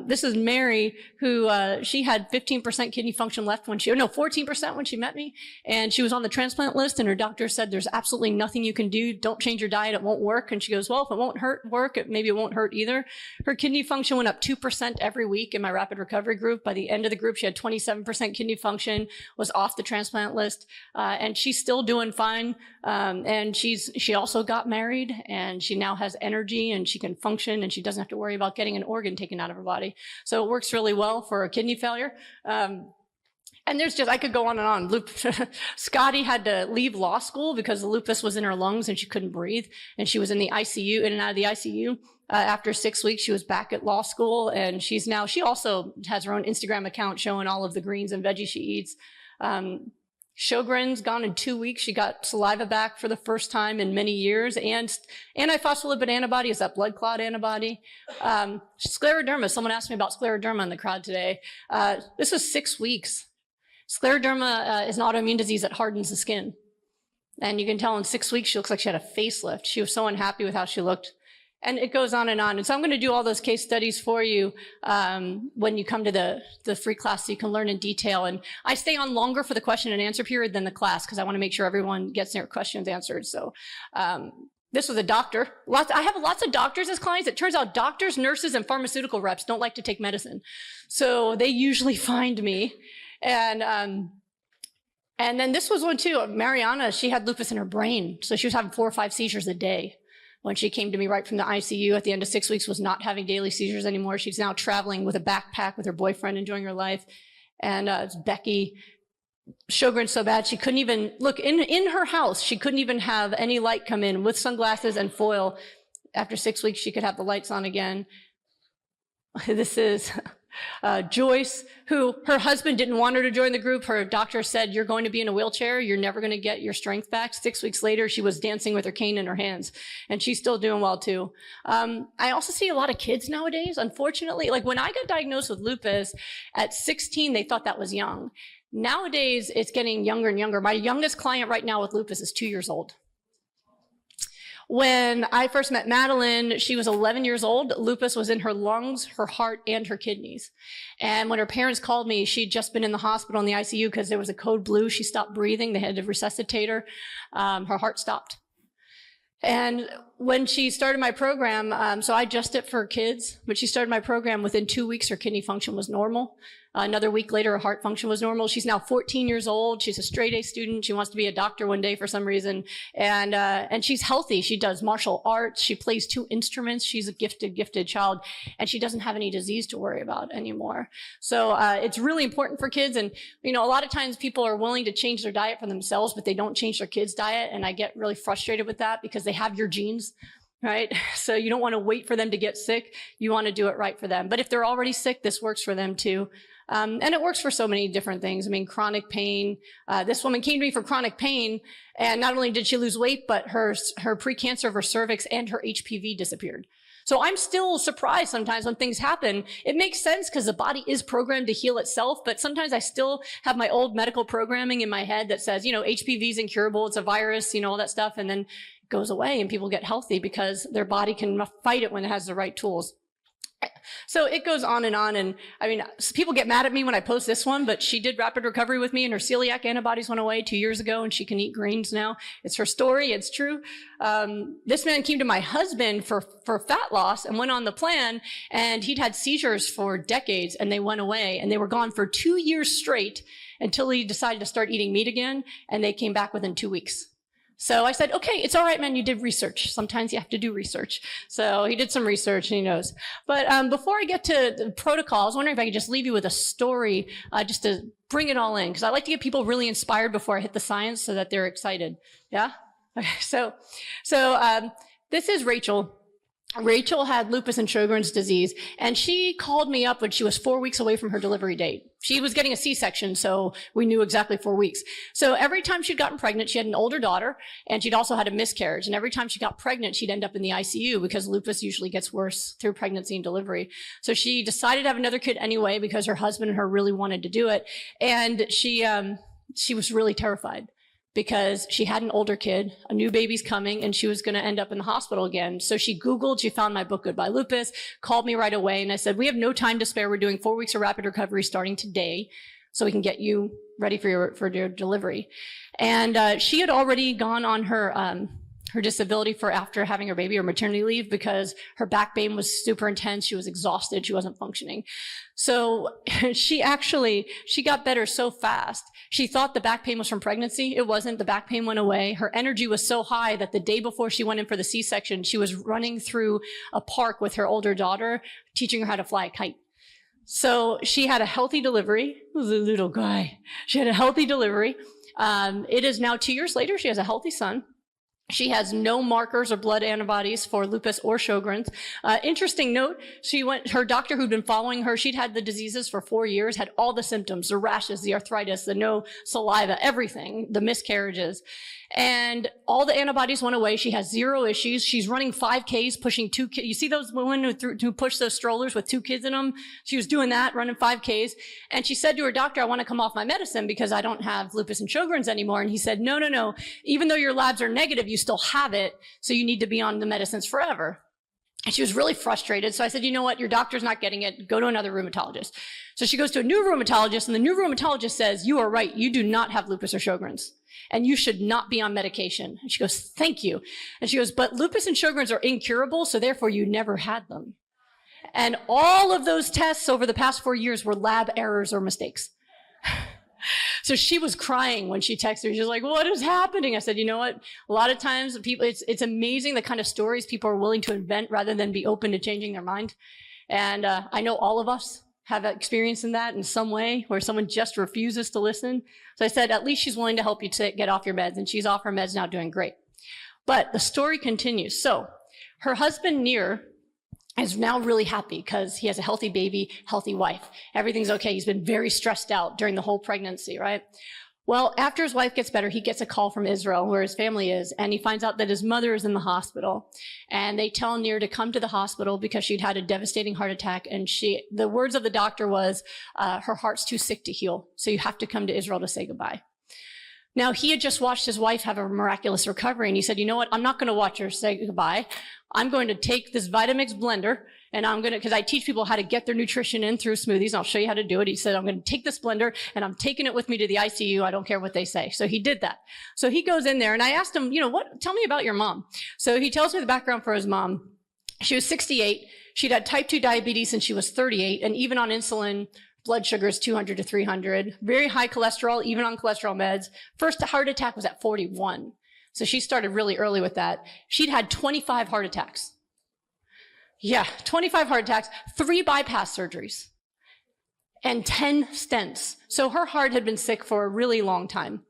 This is Mary, who she had 15% kidney function left 14% when she met me. And she was on the transplant list, and her doctor said, there's absolutely nothing you can do. Don't change your diet. It won't work. And she goes, well, if it won't work, maybe it won't hurt either. Her kidney function went up 2% every week in my rapid recovery group. By the end of the group, she had 27% kidney function, was off the transplant list. And she's still doing fine. And she also got married, and she now has energy and she can function, and she doesn't have to worry about getting an organ taken out of her body. So it works really well for a kidney failure. And I could go on and on. Scotty had to leave law school because the lupus was in her lungs and she couldn't breathe. And she was in the ICU, in and out of the ICU. After 6 weeks, she was back at law school, and she also has her own Instagram account showing all of the greens and veggies she eats. Sjögren's gone in 2 weeks. She got saliva back for the first time in many years. And antiphospholipid antibody is that blood clot antibody. Scleroderma, someone asked me about scleroderma in the crowd today. This was 6 weeks. Scleroderma is an autoimmune disease that hardens the skin. And you can tell in 6 weeks, she looks like she had a facelift. She was so unhappy with how she looked. And it goes on and on. And so I'm going to do all those case studies for you when you come to the free class so you can learn in detail. And I stay on longer for the question and answer period than the class because I want to make sure everyone gets their questions answered. So this was a doctor. I have lots of doctors as clients. It turns out doctors, nurses, and pharmaceutical reps don't like to take medicine. So they usually find me. And then this was one too. Mariana, she had lupus in her brain. So she was having 4 or 5 seizures a day. When she came to me right from the ICU at the end of 6 weeks, was not having daily seizures anymore. She's now traveling with a backpack with her boyfriend, enjoying her life. And it's Becky. Sjögren's so bad, she couldn't even, look, in her house, she couldn't even have any light come in with sunglasses and foil. After 6 weeks, she could have the lights on again. This is Joyce, who her husband didn't want her to join the group. Her doctor said, you're going to be in a wheelchair. You're never going to get your strength back. 6 weeks later, she was dancing with her cane in her hands, and she's still doing well too. I also see a lot of kids nowadays, unfortunately. Like when I got diagnosed with lupus at 16, they thought that was young. Nowadays, it's getting younger and younger. My youngest client right now with lupus is 2 years old. When I first met Madeline, she was 11 years old. Lupus was in her lungs, her heart, and her kidneys. And when her parents called me, she'd just been in the hospital in the ICU because there was a code blue. She stopped breathing. They had to resuscitate her. Her heart stopped. And when she started my program, so I adjust it for kids, but she started my program within 2 weeks, her kidney function was normal. Another week later, her heart function was normal. She's now 14 years old. She's a straight A student. She wants to be a doctor one day for some reason. And she's healthy. She does martial arts. She plays 2 instruments. She's a gifted child, and she doesn't have any disease to worry about anymore. So, it's really important for kids. And, you know, a lot of times people are willing to change their diet for themselves, but they don't change their kids' diet. And I get really frustrated with that because they have your genes. Right? So you don't want to wait for them to get sick. You want to do it right for them. But if they're already sick, this works for them too. And it works for so many different things. I mean, chronic pain. This woman came to me for chronic pain, and not only did she lose weight, but her precancer of her cervix and her HPV disappeared. So I'm still surprised sometimes when things happen. It makes sense because the body is programmed to heal itself, but sometimes I still have my old medical programming in my head that says, you know, HPV is incurable, it's a virus, you know, all that stuff, and then goes away and people get healthy because their body can fight it when it has the right tools. So it goes on. And I mean, people get mad at me when I post this one, but she did rapid recovery with me and her celiac antibodies went away 2 years ago and she can eat greens now. It's her story. It's true. This man came to my husband for fat loss and went on the plan, and he'd had seizures for decades and they went away, and they were gone for 2 years straight until he decided to start eating meat again, and they came back within 2 weeks. So I said, okay, it's all right, man. You did research. Sometimes you have to do research. So he did some research and he knows. But before I get to the protocol, I was wondering if I could just leave you with a story just to bring it all in, because I like to get people really inspired before I hit the science so that they're excited. Yeah? Okay, so this is Rachel. Rachel had lupus and Sjögren's disease, and she called me up when she was 4 weeks away from her delivery date. She was getting a C-section, so we knew exactly 4 weeks. So every time she'd gotten pregnant, she had an older daughter, and she'd also had a miscarriage. And every time she got pregnant, she'd end up in the ICU because lupus usually gets worse through pregnancy and delivery. So she decided to have another kid anyway because her husband and her really wanted to do it. And she was really terrified, because she had an older kid, a new baby's coming, and she was going to end up in the hospital again. So she Googled, she found my book, Goodbye Lupus, called me right away, and I said, we have no time to spare. We're doing 4 weeks of rapid recovery starting today, so we can get you ready for your delivery. And she had already gone on her disability for after having her baby, or maternity leave, because her back pain was super intense. She was exhausted. She wasn't functioning. So she got better so fast. She thought the back pain was from pregnancy. It wasn't. The back pain went away. Her energy was so high that the day before she went in for the C-section, she was running through a park with her older daughter, teaching her how to fly a kite. So she had a healthy delivery. It was a little guy. She had a healthy delivery. It is now 2 years later. She has a healthy son. She has no markers or blood antibodies for lupus or Sjögren's. Interesting note, her doctor who'd been following her, she'd had the diseases for 4 years, had all the symptoms, the rashes, the arthritis, the no saliva, everything, the miscarriages. And all the antibodies went away. She has 0 issues. She's running 5Ks, pushing 2 kids. You see those women who push those strollers with 2 kids in them? She was doing that, running 5Ks. And she said to her doctor, I want to come off my medicine because I don't have lupus and Sjögren's anymore. And he said, no. Even though your labs are negative, you still have it. So you need to be on the medicines forever. And she was really frustrated. So I said, you know what? Your doctor's not getting it. Go to another rheumatologist. So she goes to a new rheumatologist, and the new rheumatologist says, you are right. You do not have lupus or Sjögren's, and you should not be on medication. And she goes, thank you. And she goes, but lupus and Sjögren's are incurable, so therefore you never had them. And all of those tests over the past 4 years were lab errors or mistakes. So she was crying when she texted me. She was like, what is happening? I said, you know what? A lot of times people, it's amazing the kind of stories people are willing to invent rather than be open to changing their mind. And I know all of us have experience in that in some way, where someone just refuses to listen. So I said, at least she's willing to help you to get off your meds, and she's off her meds now, doing great. But the story continues. So her husband, Nir, is now really happy because he has a healthy baby, healthy wife. Everything's okay. He's been very stressed out during the whole pregnancy, right? Well, after his wife gets better, he gets a call from Israel, where his family is, and he finds out that his mother is in the Hospital. And they tell Nir to come to the hospital because she'd had a devastating heart attack, and the words of the doctor was, her heart's too sick to heal, so you have to come to Israel to say goodbye. Now, he had just watched his wife have a miraculous recovery, and he said, you know what, I'm not going to watch her say goodbye. I'm going to take this Vitamix blender, and I'm going to, because I teach people how to get their nutrition in through smoothies, and I'll show you how to do it. He said, I'm going to take this blender, and I'm taking it with me to the ICU. I don't care what they say. So he did that. So he goes in there, and I asked him, tell me about your mom. So he tells me the background for his mom. She was 68. She'd had type 2 diabetes since she was 38, and even on insulin, blood sugar is 200 to 300. Very high cholesterol, even on cholesterol meds. First heart attack was at 41. So she started really early with that. She'd had 25 heart attacks. Yeah, 25 heart attacks, 3 bypass surgeries, and 10 stents. So her heart had been sick for a really long time.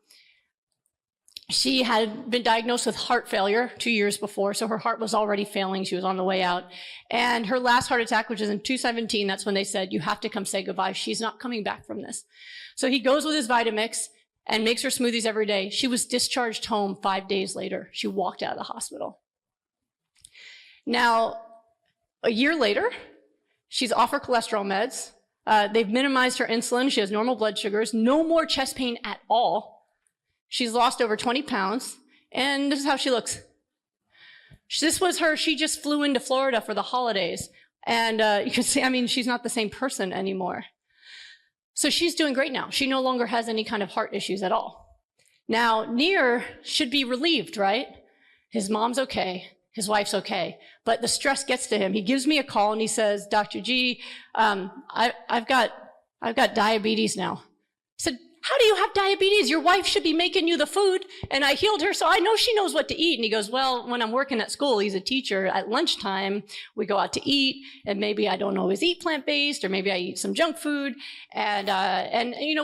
She had been diagnosed with heart failure 2 years before, so her heart was already failing. She was on the way out. And her last heart attack, which is in 2017, that's when they said, you have to come say goodbye. She's not coming back from this. So he goes with his Vitamix and makes her smoothies every day. She was discharged home 5 days later. She walked out of the hospital. Now, a year later, she's off her cholesterol meds. They've minimized her insulin. She has normal blood sugars, no more chest pain at all. She's lost over 20 pounds, and this is how she looks. This was her. She just flew into Florida for the holidays, and you can see, she's not the same person anymore. So she's doing great now. She no longer has any kind of heart issues at all. Now, Nir should be relieved, right? His mom's okay. His wife's okay. But the stress gets to him. He gives me a call and he says, Dr. G, I've got diabetes now. I said, how do you have diabetes? Your wife should be making you the food. And I healed her, so I know she knows what to eat. And he goes, well, when I'm working at school, he's a teacher, at lunchtime, we go out to eat, and maybe I don't always eat plant-based, or maybe I eat some junk food. And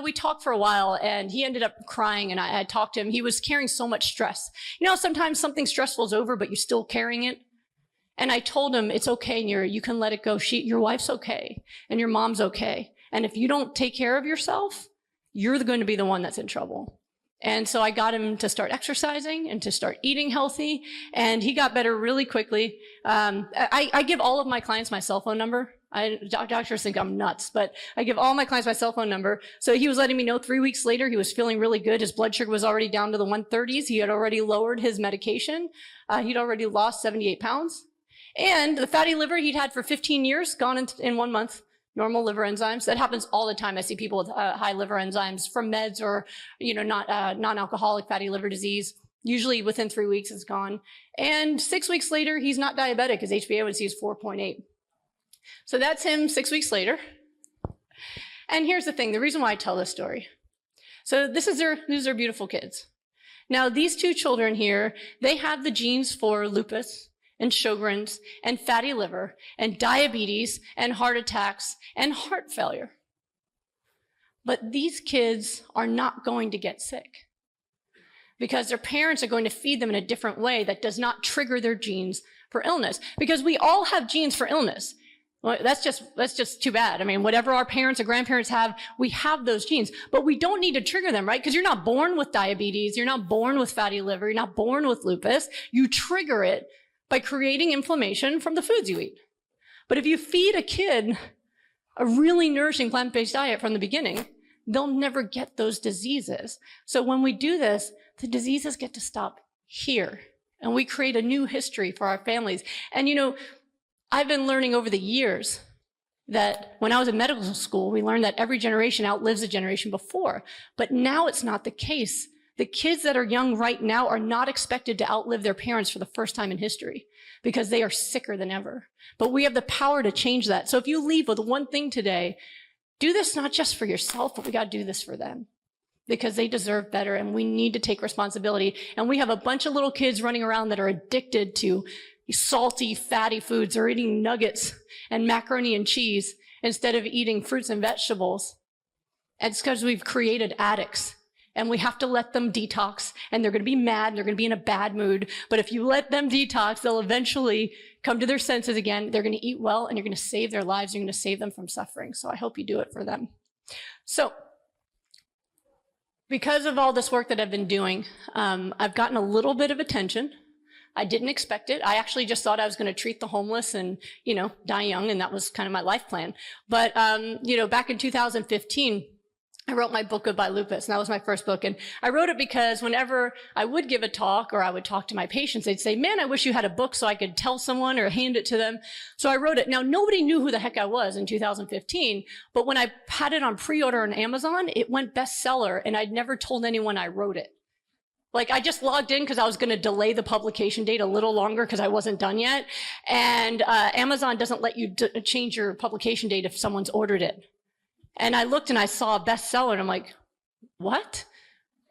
we talked for a while, and he ended up crying, and I talked to him. He was carrying so much stress. Sometimes something stressful is over, but you're still carrying it. And I told him, it's okay, Nir, you can let it go. Your wife's okay, and your mom's okay. And if you don't take care of yourself, you're going to be the one that's in trouble. And so I got him to start exercising and to start eating healthy, and he got better really quickly. I give all of my clients my cell phone number. Doctors think I'm nuts, but I give all my clients my cell phone number. So he was letting me know 3 weeks later he was feeling really good. His blood sugar was already down to the 130s. He had already lowered his medication. He'd already lost 78 pounds. And the fatty liver he'd had for 15 years, gone in 1 month. Normal liver enzymes. That happens all the time. I see people with high liver enzymes from meds or, non-alcoholic fatty liver disease. Usually within 3 weeks it's gone. And 6 weeks later, he's not diabetic. His HbA1c is 4.8. So that's him 6 weeks later. And here's the thing, the reason why I tell this story. So these are their beautiful kids. Now, these 2 children here, they have the genes for lupus and Sjögren's and fatty liver and diabetes and heart attacks and heart failure. But these kids are not going to get sick because their parents are going to feed them in a different way that does not trigger their genes for illness, because we all have genes for illness. Well, that's just too bad. Whatever our parents or grandparents have, we have those genes, but we don't need to trigger them, right? Because you're not born with diabetes. You're not born with fatty liver. You're not born with lupus. You trigger it by creating inflammation from the foods you eat. But if you feed a kid a really nourishing plant-based diet from the beginning, they'll never get those diseases. So when we do this, the diseases get to stop here, and we create a new history for our families. And I've been learning over the years that when I was in medical school, we learned that every generation outlives a generation before. But now it's not the case. The kids that are young right now are not expected to outlive their parents for the first time in history because they are sicker than ever. But we have the power to change that. So if you leave with one thing today, do this not just for yourself, but we got to do this for them because they deserve better, and we need to take responsibility. And we have a bunch of little kids running around that are addicted to salty, fatty foods. They're eating nuggets and macaroni and cheese instead of eating fruits and vegetables. And it's because we've created addicts. And we have to let them detox, and they're going to be mad, and they're going to be in a bad mood. But if you let them detox, they'll eventually come to their senses again. They're going to eat well, and you're going to save their lives. You're going to save them from suffering. So I hope you do it for them. So because of all this work that I've been doing, I've gotten a little bit of attention. I didn't expect it. I actually just thought I was going to treat the homeless and, die young, and that was kind of my life plan. But, back in 2015, I wrote my book Goodbye Lupus, and that was my first book. And I wrote it because whenever I would give a talk or I would talk to my patients, they'd say, man, I wish you had a book so I could tell someone or hand it to them. So I wrote it. Now, nobody knew who the heck I was in 2015, but when I had it on pre-order on Amazon, it went bestseller, and I'd never told anyone I wrote it. Like, I just logged in because I was going to delay the publication date a little longer because I wasn't done yet. And Amazon doesn't let you change your publication date if someone's ordered it. And I looked and I saw a bestseller, and I'm like, what?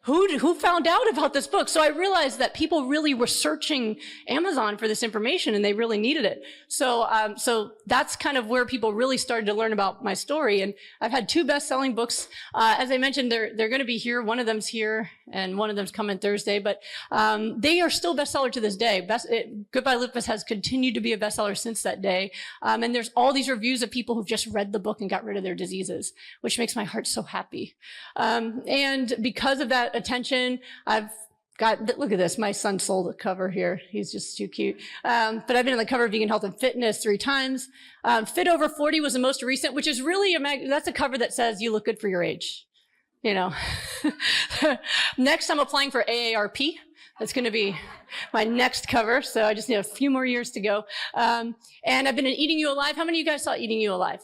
Who found out about this book? So I realized that people really were searching Amazon for this information, and they really needed it. So that's kind of where people really started to learn about my story. And I've had 2 best-selling books. As I mentioned, they're going to be here. One of them's here, and one of them's coming Thursday. But they are still bestseller to this day. Goodbye Lupus has continued to be a bestseller since that day. And there's all these reviews of people who've just read the book and got rid of their diseases, which makes my heart so happy. And because of that attention, I've got, look at this, my son sold the cover here. He's just too cute. But I've been on the cover of Vegan Health and Fitness 3 times. Fit Over 40 was the most recent, which is really that's a cover that says you look good for your age. Next, I'm applying for AARP. That's going to be my next cover. So I just need a few more years to go. And I've been in Eating You Alive. How many of you guys saw Eating You Alive?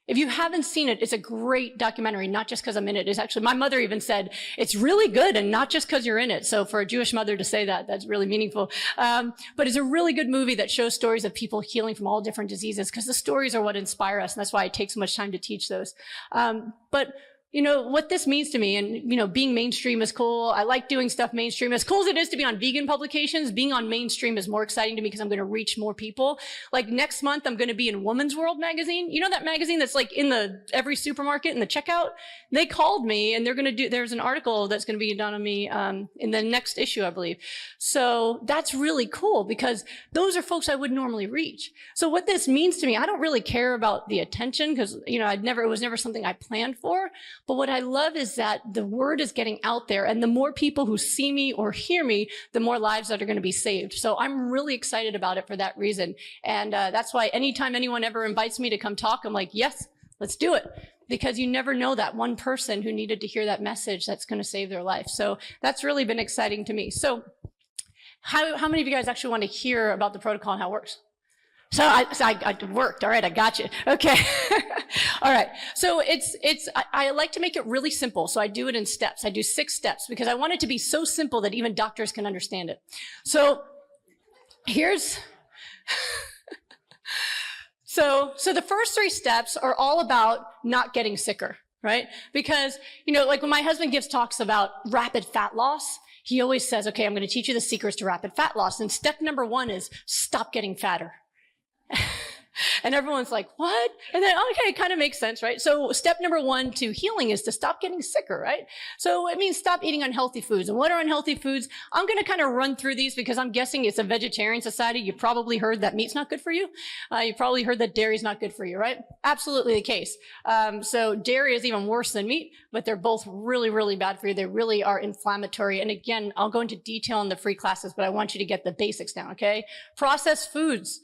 If you haven't seen it, it's a great documentary, not just because I'm in it. It's actually, my mother even said, it's really good and not just because you're in it. So for a Jewish mother to say that, that's really meaningful. But it's a really good movie that shows stories of people healing from all different diseases, because the stories are what inspire us. And that's why it takes so much time to teach those. But what this means to me, and, being mainstream is cool. I like doing stuff mainstream. As cool as it is to be on vegan publications, being on mainstream is more exciting to me because I'm going to reach more people. Like next month, I'm going to be in Woman's World magazine. You know that magazine that's like in every supermarket in the checkout? They called me, and there's an article that's going to be done on me in the next issue, I believe. So that's really cool because those are folks I would normally reach. So what this means to me, I don't really care about the attention because, it was never something I planned for. But what I love is that the word is getting out there, and the more people who see me or hear me, the more lives that are going to be saved. So I'm really excited about it for that reason. And that's why anytime anyone ever invites me to come talk, I'm like, yes, let's do it. Because you never know that one person who needed to hear that message that's going to save their life. So that's really been exciting to me. So how many of you guys actually want to hear about the protocol and how it works? So I worked. All right, I got you. Okay. All right. So I like to make it really simple. So I do it in steps. I do 6 steps because I want it to be so simple that even doctors can understand it. So so the first 3 steps are all about not getting sicker, right? Because, like when my husband gives talks about rapid fat loss, he always says, okay, I'm going to teach you the secrets to rapid fat loss. And step number 1 is stop getting fatter. And everyone's like, what? And then, okay, it kind of makes sense, right? So step number 1 to healing is to stop getting sicker, right? So it means stop eating unhealthy foods. And what are unhealthy foods? I'm going to kind of run through these because I'm guessing it's a vegetarian society. You probably heard that meat's not good for you. You probably heard that dairy's not good for you, right? Absolutely the case. So dairy is even worse than meat, but they're both really, really bad for you. They really are inflammatory. And again, I'll go into detail in the free classes, but I want you to get the basics down, okay? Processed foods.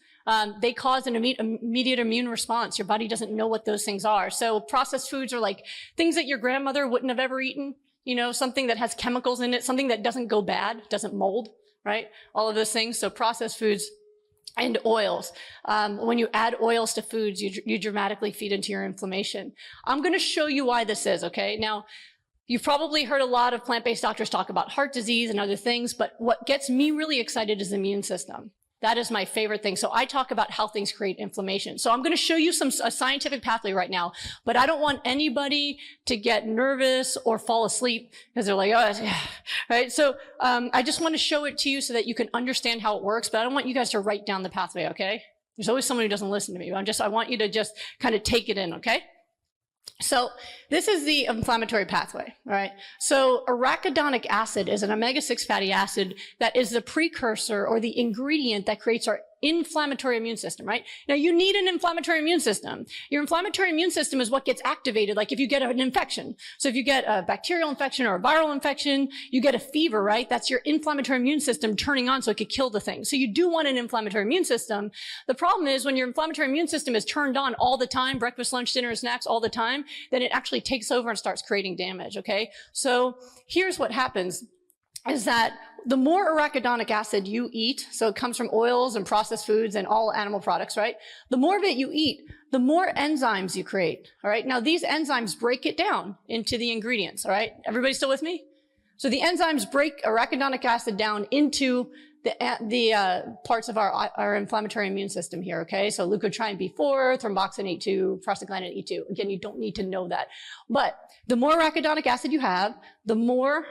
They cause an immediate immune response. Your body doesn't know what those things are. So processed foods are like things that your grandmother wouldn't have ever eaten, something that has chemicals in it, something that doesn't go bad, doesn't mold, right? All of those things. So processed foods and oils. When you add oils to foods, you dramatically feed into your inflammation. I'm going to show you why this is, okay? Now, you've probably heard a lot of plant-based doctors talk about heart disease and other things, but what gets me really excited is the immune system. That is my favorite thing. So I talk about how things create inflammation. So I'm going to show you a scientific pathway right now, but I don't want anybody to get nervous or fall asleep because they're like, oh, yeah. Right? So I just want to show it to you so that you can understand how it works, but I don't want you guys to write down the pathway, okay? There's always someone who doesn't listen to me. I want you to just kind of take it in, okay? So this is the inflammatory pathway, all right? So arachidonic acid is an omega-6 fatty acid that is the precursor or the ingredient that creates our inflammatory immune system, right? Now you need an inflammatory immune system. Your inflammatory immune system is what gets activated, like if you get an infection. So if you get a bacterial infection or a viral infection, you get a fever, right? That's your inflammatory immune system turning on so it could kill the thing. So you do want an inflammatory immune system. The problem is when your inflammatory immune system is turned on all the time, breakfast, lunch, dinner, and snacks all the time, then it actually takes over and starts creating damage, okay? So here's what happens is that the more arachidonic acid you eat, so it comes from oils and processed foods and all animal products, right? The more of it you eat, the more enzymes you create, all right? Now, these enzymes break it down into the ingredients, all right? Everybody still with me? So the enzymes break arachidonic acid down into the parts of our inflammatory immune system here, okay? So leukotriene B4, thromboxane E2, prostaglandin E2. Again, you don't need to know that. But the more arachidonic acid you have, the more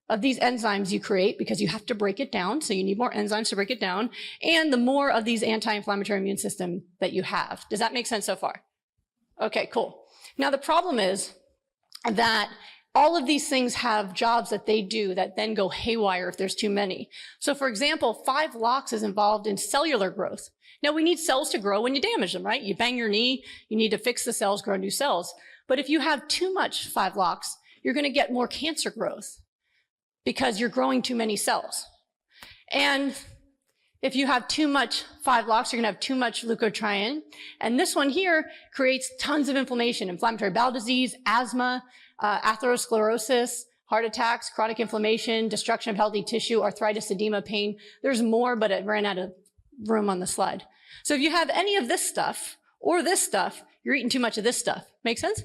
of these enzymes you create because you have to break it down. So you need more enzymes to break it down. And the more of these anti-inflammatory immune system that you have. Does that make sense so far? Okay, cool. Now the problem is that all of these things have jobs that they do that then go haywire if there's too many. So for example, 5-LOX is involved in cellular growth. Now we need cells to grow when you damage them, right? You bang your knee, you need to fix the cells, grow new cells. But if you have too much 5-LOX, you're going to get more cancer growth because you're growing too many cells. And if you have too much 5-LOX, you're going to have too much leukotriene. And this one here creates tons of inflammation, inflammatory bowel disease, asthma, atherosclerosis, heart attacks, chronic inflammation, destruction of healthy tissue, arthritis, edema, pain. There's more, but it ran out of room on the slide. So if you have any of this stuff or this stuff, you're eating too much of this stuff. Make sense?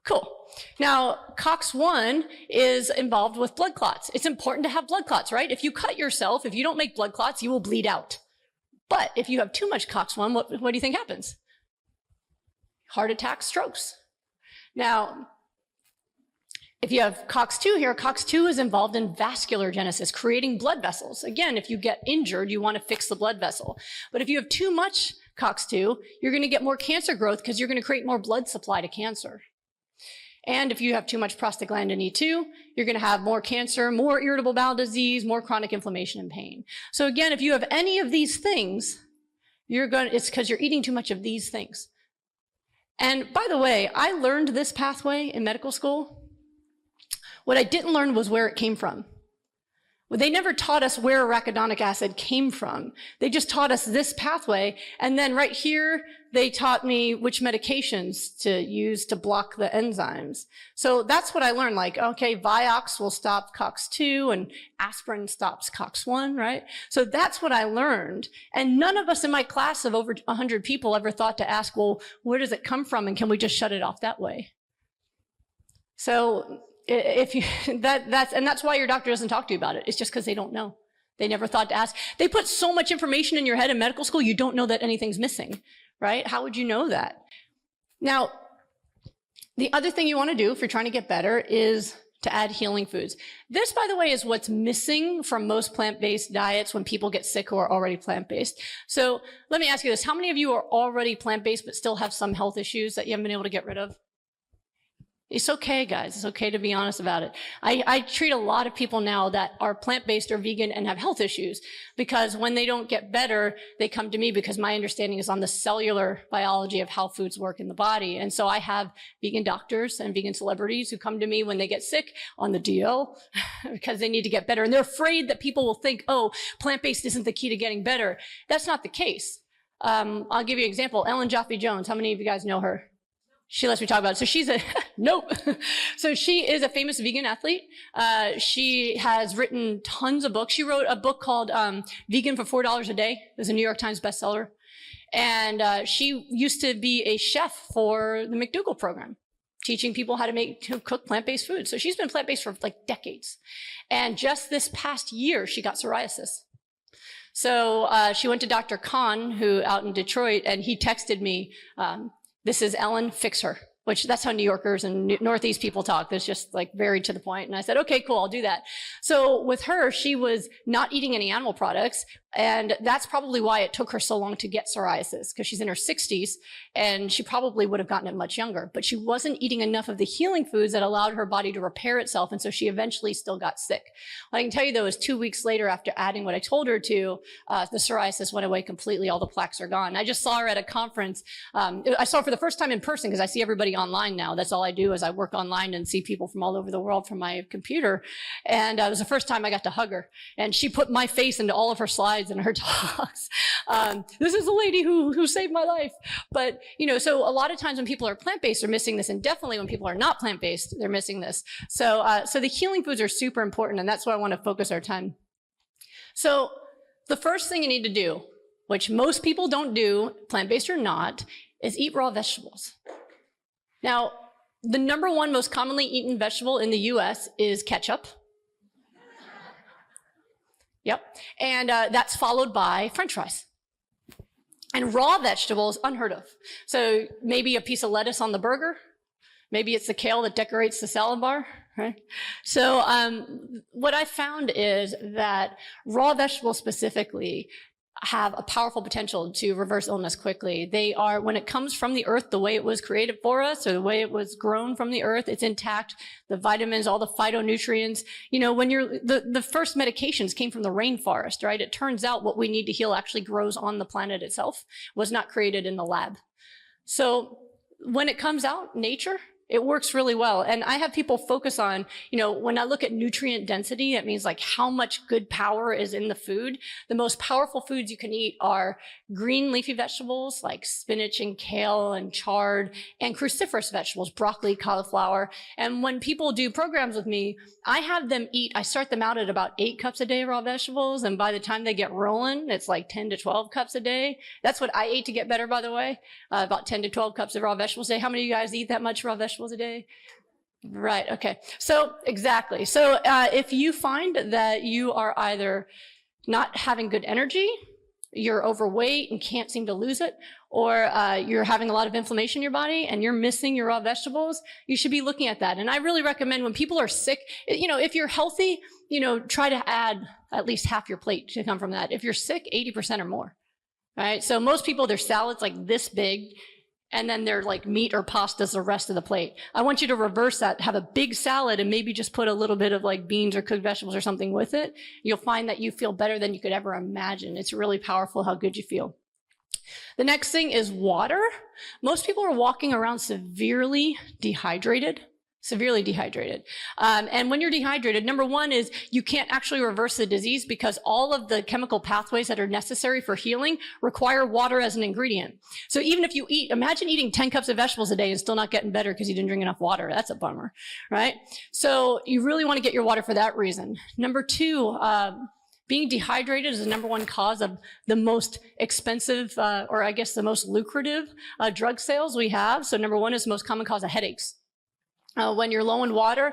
Cool. Now, COX-1 is involved with blood clots. It's important to have blood clots, right? If you cut yourself, if you don't make blood clots, you will bleed out. But if you have too much COX-1, what do you think happens? Heart attacks, strokes. Now, if you have COX-2 here, COX-2 is involved in vascular genesis, creating blood vessels. Again, if you get injured, you want to fix the blood vessel. But if you have too much COX-2, you're going to get more cancer growth because you're going to create more blood supply to cancer. And if you have too much prostaglandin E2, you're going to have more cancer, more irritable bowel disease, more chronic inflammation and pain. So again, if you have any of these things, it's because you're eating too much of these things. And by the way, I learned this pathway in medical school. What I didn't learn was where it came from. Well, they never taught us where arachidonic acid came from. They just taught us this pathway. And then right here, they taught me which medications to use to block the enzymes. So that's what I learned. Like, okay, Vioxx will stop COX-2 and aspirin stops COX-1, right? So that's what I learned. And none of us in my class of over 100 people ever thought to ask, well, where does it come from? And can we just shut it off that way? So if you, that's why your doctor doesn't talk to you about it. It's just because they don't know. They never thought to ask. They put so much information in your head in medical school, you don't know that anything's missing, right? How would you know that? Now, the other thing you want to do if you're trying to get better is to add healing foods. This, by the way, is what's missing from most plant-based diets when people get sick who are already plant-based. So let me ask you this. How many of you are already plant-based but still have some health issues that you haven't been able to get rid of? It's okay, guys. It's okay to be honest about it. I treat a lot of people now that are plant-based or vegan and have health issues because when they don't get better, they come to me because my understanding is on the cellular biology of how foods work in the body. And so I have vegan doctors and vegan celebrities who come to me when they get sick on the DL because they need to get better. And they're afraid that people will think, oh, plant-based isn't the key to getting better. That's not the case. I'll give you an example. Ellen Jaffe-Jones. How many of you guys know her? She lets me talk about it. So she's nope. So she is a famous vegan athlete. She has written tons of books. She wrote a book called Vegan for $4 a Day. It was a New York Times bestseller. And she used to be a chef for the McDougall program, teaching people how to cook plant-based food. So she's been plant-based for like decades. And just this past year, she got psoriasis. So she went to Dr. Kahn, who out in Detroit, and he texted me, this is Ellen, fix her. which that's how New Yorkers and Northeast people talk. That's just like very to the point. And I said, okay, cool, I'll do that. So with her, she was not eating any animal products. And that's probably why it took her so long to get psoriasis, because she's in her 60s and she probably would have gotten it much younger, but she wasn't eating enough of the healing foods that allowed her body to repair itself. And so she eventually still got sick. What I can tell you though is 2 weeks later, after adding what I told her to, the psoriasis went away completely. All the plaques are gone. I just saw her at a conference. I saw her for the first time in person because I see everybody online now. That's all I do is I work online and see people from all over the world from my computer. And it was the first time I got to hug her. And she put my face into all of her slides and her talks. This is the lady who saved my life. But, so a lot of times when people are plant-based, they're missing this. And definitely when people are not plant-based, they're missing this. So the healing foods are super important. And that's why I want to focus our time. So the first thing you need to do, which most people don't do, plant-based or not, is eat raw vegetables. Now, the number one most commonly eaten vegetable in the US is ketchup. Yep. And that's followed by French fries. And raw vegetables, unheard of. So maybe a piece of lettuce on the burger. Maybe it's the kale that decorates the salad bar, right? So what I found is that raw vegetables specifically have a powerful potential to reverse illness quickly. They are, when it comes from the earth, the way it was created for us, or the way it was grown from the earth, it's intact. The vitamins, all the phytonutrients, when the first medications came from the rainforest, right? It turns out what we need to heal actually grows on the planet itself, was not created in the lab. So when it comes out, nature, it works really well. And I have people focus on, when I look at nutrient density, it means like how much good power is in the food. The most powerful foods you can eat are green leafy vegetables like spinach and kale and chard, and cruciferous vegetables, broccoli, cauliflower. And when people do programs with me, I have them eat, I start them out at about 8 cups a day of raw vegetables. And by the time they get rolling, it's like 10 to 12 cups a day. That's what I ate to get better, by the way, about 10 to 12 cups of raw vegetables a day. How many of you guys eat that much raw vegetables a day? Right. Okay. So exactly. So if you find that you are either not having good energy, you're overweight and can't seem to lose it, or you're having a lot of inflammation in your body and you're missing your raw vegetables, you should be looking at that. And I really recommend when people are sick, if you're healthy, try to add at least half your plate to come from that. If you're sick, 80% or more. Right. So most people, their salad's like this big, and then they're like meat or pastas the rest of the plate. I want you to reverse that, have a big salad and maybe just put a little bit of like beans or cooked vegetables or something with it. You'll find that you feel better than you could ever imagine. It's really powerful how good you feel. The next thing is water. Most people are walking around severely dehydrated. And when you're dehydrated, number one is you can't actually reverse the disease because all of the chemical pathways that are necessary for healing require water as an ingredient. So even if you imagine eating 10 cups of vegetables a day and still not getting better because you didn't drink enough water. That's a bummer, right? So you really want to get your water for that reason. Number two, being dehydrated is the number one cause of the most expensive, or I guess the most lucrative drug sales we have. So number one is the most common cause of headaches. When you're low in water,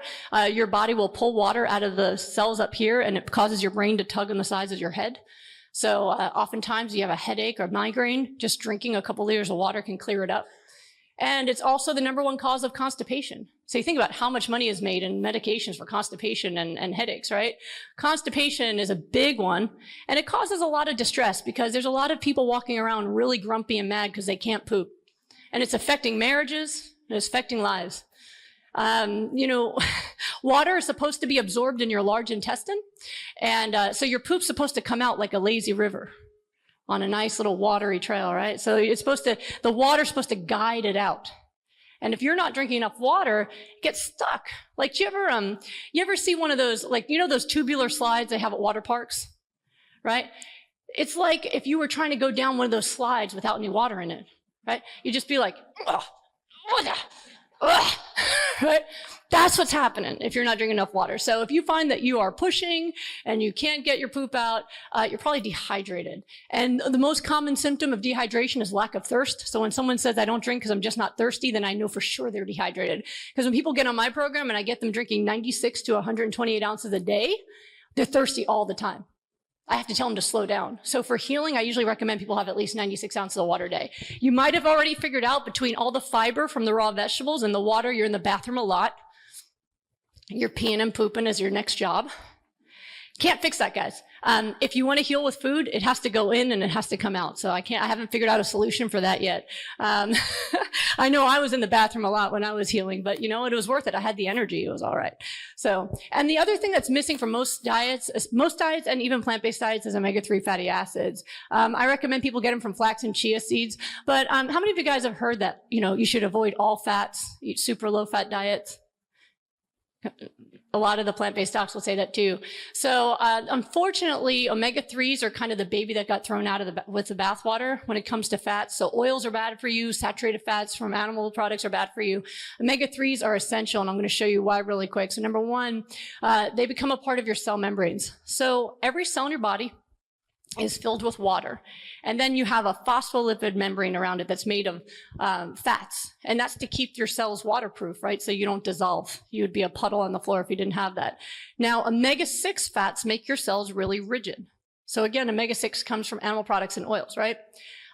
your body will pull water out of the cells up here and it causes your brain to tug on the sides of your head. So oftentimes you have a headache or migraine, just drinking a couple liters of water can clear it up. And it's also the number one cause of constipation. So you think about how much money is made in medications for constipation and headaches, right? Constipation is a big one, and it causes a lot of distress because there's a lot of people walking around really grumpy and mad because they can't poop. And it's affecting marriages, and it's affecting lives. Water is supposed to be absorbed in your large intestine. And so your poop's supposed to come out like a lazy river on a nice little watery trail, right? So the water's supposed to guide it out. And if you're not drinking enough water, it gets stuck. Like, you ever see one of those, like, those tubular slides they have at water parks, right? It's like if you were trying to go down one of those slides without any water in it, right? You'd just be like, right? That's what's happening if you're not drinking enough water. So if you find that you are pushing and you can't get your poop out, you're probably dehydrated. And the most common symptom of dehydration is lack of thirst. So when someone says, I don't drink because I'm just not thirsty, then I know for sure they're dehydrated. Because when people get on my program and I get them drinking 96 to 128 ounces a day, they're thirsty all the time. I have to tell them to slow down. So for healing, I usually recommend people have at least 96 ounces of water a day. You might have already figured out between all the fiber from the raw vegetables and the water, you're in the bathroom a lot. You're peeing and pooping as your next job. Can't fix that, guys. If you want to heal with food, it has to go in and it has to come out. So I haven't figured out a solution for that yet. I know I was in the bathroom a lot when I was healing, but you know, it was worth it. I had the energy. It was all right. So, and the other thing that's missing from most diets and even plant-based diets is omega-3 fatty acids. I recommend people get them from flax and chia seeds. But how many of you guys have heard that, you know, you should avoid all fats, eat super low fat diets? A lot of the plant-based docs will say that too. So unfortunately, omega-3s are kind of the baby that got thrown out of with the bathwater when it comes to fats. So oils are bad for you. Saturated fats from animal products are bad for you. Omega-3s are essential, and I'm going to show you why really quick. So number one, they become a part of your cell membranes. So every cell in your body is filled with water. And then you have a phospholipid membrane around it that's made of fats. And that's to keep your cells waterproof, right? So you don't dissolve. You would be a puddle on the floor if you didn't have that. Now, omega-6 fats make your cells really rigid. So again, omega-6 comes from animal products and oils, right?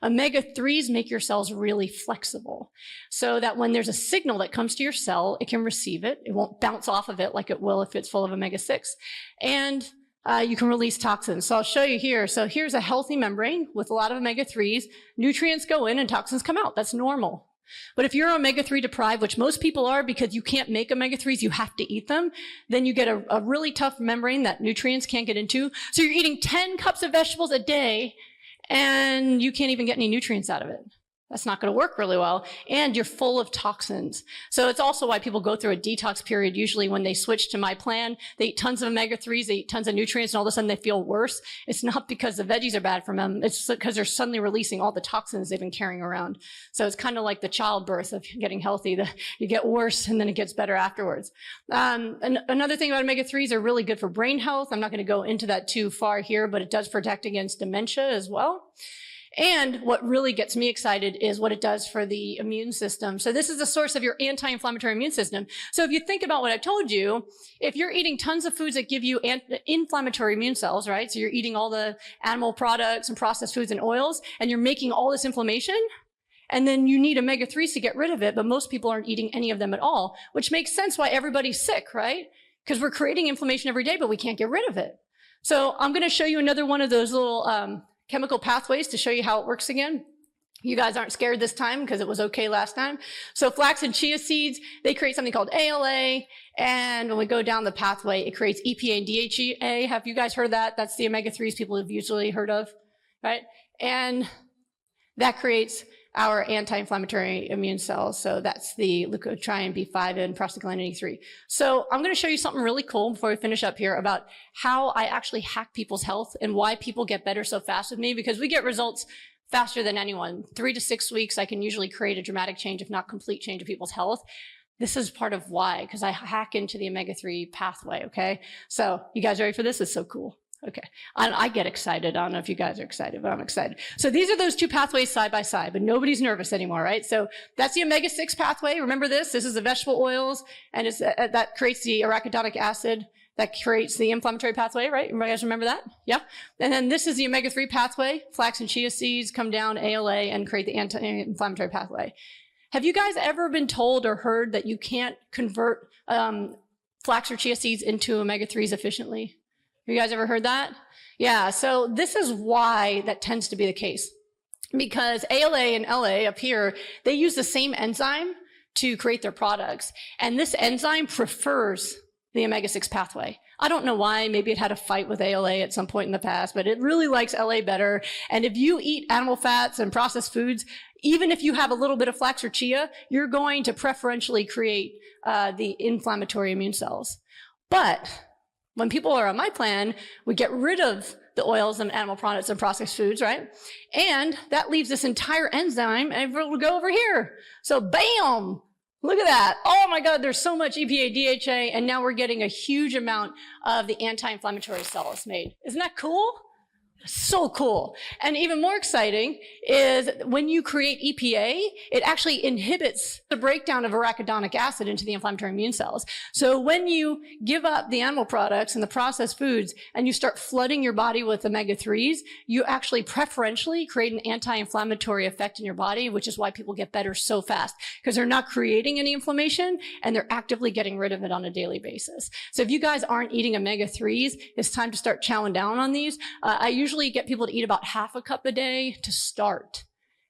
Omega-3s make your cells really flexible so that when there's a signal that comes to your cell, it can receive it. It won't bounce off of it like it will if it's full of omega-6. And you can release toxins. So I'll show you here. So here's a healthy membrane with a lot of omega-3s. Nutrients go in and toxins come out. That's normal. But if you're omega-3 deprived, which most people are because you can't make omega-3s, you have to eat them, then you get a really tough membrane that nutrients can't get into. So you're eating 10 cups of vegetables a day and you can't even get any nutrients out of it. That's not going to work really well. And you're full of toxins. So it's also why people go through a detox period. Usually when they switch to my plan, they eat tons of omega-3s, they eat tons of nutrients, and all of a sudden they feel worse. It's not because the veggies are bad for them. It's because they're suddenly releasing all the toxins they've been carrying around. So it's kind of like the childbirth of getting healthy. You get worse and then it gets better afterwards. And another thing about omega-3s are really good for brain health. I'm not going to go into that too far here, but it does protect against dementia as well. And what really gets me excited is what it does for the immune system. So this is the source of your anti-inflammatory immune system. So if you think about what I told you, if you're eating tons of foods that give you inflammatory immune cells, right? So you're eating all the animal products and processed foods and oils, and you're making all this inflammation, and then you need omega-3s to get rid of it, but most people aren't eating any of them at all, which makes sense why everybody's sick, right? Because we're creating inflammation every day, but we can't get rid of it. So I'm going to show you another one of those little chemical pathways to show you how it works again. You guys aren't scared this time because it was okay last time. So flax and chia seeds, they create something called ALA. And when we go down the pathway, it creates EPA and DHEA. Have you guys heard that? That's the omega-3s people have usually heard of, right? And that creates our anti-inflammatory immune cells. So that's the leukotriene B5 and prostaglandin E3. So I'm going to show you something really cool before we finish up here about how I actually hack people's health and why people get better so fast with me, because we get results faster than anyone. 3 to 6 weeks, I can usually create a dramatic change, if not complete change of people's health. This is part of why, because I hack into the omega-3 pathway, okay? So you guys ready for this? It's so cool. Okay. I get excited. I don't know if you guys are excited, but I'm excited. So these are those two pathways side by side, but nobody's nervous anymore, right? So that's the omega-6 pathway. Remember this? This is the vegetable oils, and it's, that creates the arachidonic acid that creates the inflammatory pathway, right? You guys remember that? Yeah. And then this is the omega-3 pathway. Flax and chia seeds come down ALA and create the anti-inflammatory pathway. Have you guys ever been told or heard that you can't convert flax or chia seeds into omega-3s efficiently? Have you guys ever heard that? Yeah, so this is why that tends to be the case. Because ALA and LA up here, they use the same enzyme to create their products. And this enzyme prefers the omega-6 pathway. I don't know why. Maybe it had a fight with ALA at some point in the past, but it really likes LA better. And if you eat animal fats and processed foods, even if you have a little bit of flax or chia, you're going to preferentially create the inflammatory immune cells. But when people are on my plan, we get rid of the oils and animal products and processed foods, right? And that leaves this entire enzyme, and we'll go over here. So bam, look at that. Oh my God, there's so much EPA, DHA, and now we're getting a huge amount of the anti-inflammatory cells made. Isn't that cool? So cool. And even more exciting is when you create EPA, it actually inhibits the breakdown of arachidonic acid into the inflammatory immune cells. So when you give up the animal products and the processed foods and you start flooding your body with omega-3s, you actually preferentially create an anti-inflammatory effect in your body, which is why people get better so fast, because they're not creating any inflammation and they're actively getting rid of it on a daily basis. So if you guys aren't eating omega-3s, it's time to start chowing down on these. I usually get people to eat about half a cup a day to start.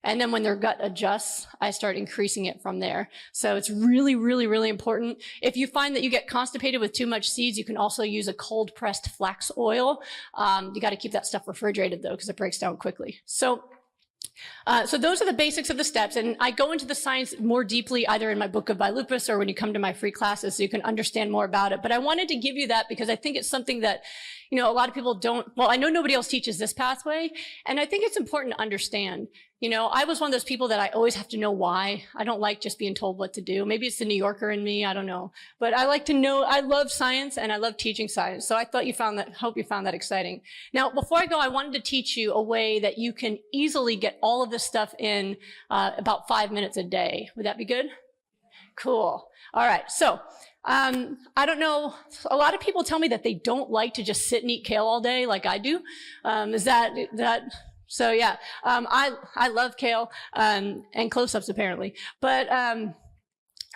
And then when their gut adjusts, I start increasing it from there. So it's really, really, really important. If you find that you get constipated with too much seeds, you can also use a cold pressed flax oil. You got to keep that stuff refrigerated though, because it breaks down quickly. So those are the basics of the steps, and I go into the science more deeply either in my book Goodbye Lupus or when you come to my free classes so you can understand more about it. But I wanted to give you that because I think it's something that, you know, a lot of people don't, well, I know nobody else teaches this pathway, and I think it's important to understand. You know, I was one of those people that I always have to know why. I don't like just being told what to do. Maybe it's the New Yorker in me, I don't know. But I like to know, I love science and I love teaching science. So I thought you found that, hope you found that exciting. Now, before I go, I wanted to teach you a way that you can easily get all of this stuff in about 5 minutes a day. Would that be good? Cool. All right. So I don't know. A lot of people tell me that they don't like to just sit and eat kale all day like I do. So yeah, I love kale, and close-ups apparently. But,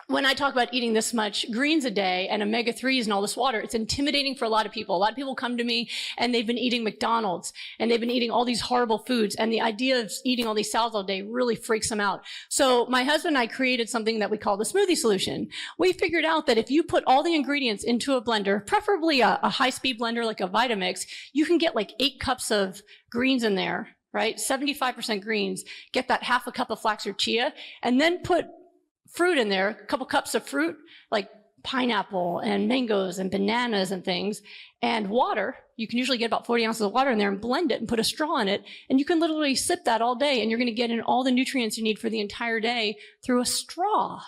when I talk about eating this much greens a day and omega-3s and all this water, it's intimidating for a lot of people. A lot of people come to me and they've been eating McDonald's and they've been eating all these horrible foods, and the idea of eating all these salads all day really freaks them out. So my husband and I created something that we call the smoothie solution. We figured out that if you put all the ingredients into a blender, preferably a high-speed blender like a Vitamix, you can get like 8 cups of greens in there, right? 75% greens, get that half a cup of flax or chia, and then put fruit in there, a couple cups of fruit, like pineapple and mangoes and bananas and things, and water. You can usually get about 40 ounces of water in there and blend it and put a straw in it. And you can literally sip that all day and you're going to get in all the nutrients you need for the entire day through a straw.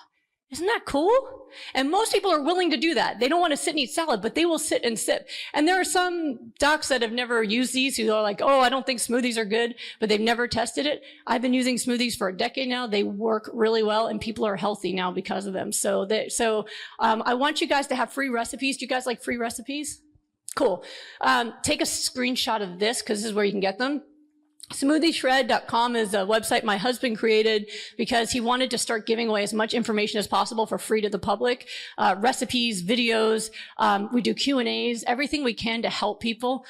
Isn't that cool? And most people are willing to do that. They don't want to sit and eat salad, but they will sit and sip. And there are some docs that have never used these who are like, oh, I don't think smoothies are good, but they've never tested it. I've been using smoothies for a decade now. They work really well and people are healthy now because of them. So I want you guys to have free recipes. Do you guys like free recipes? Cool. Take a screenshot of this because this is where you can get them. SmoothieShred.com is a website my husband created because he wanted to start giving away as much information as possible for free to the public. Recipes, videos, we do Q&As, everything we can to help people,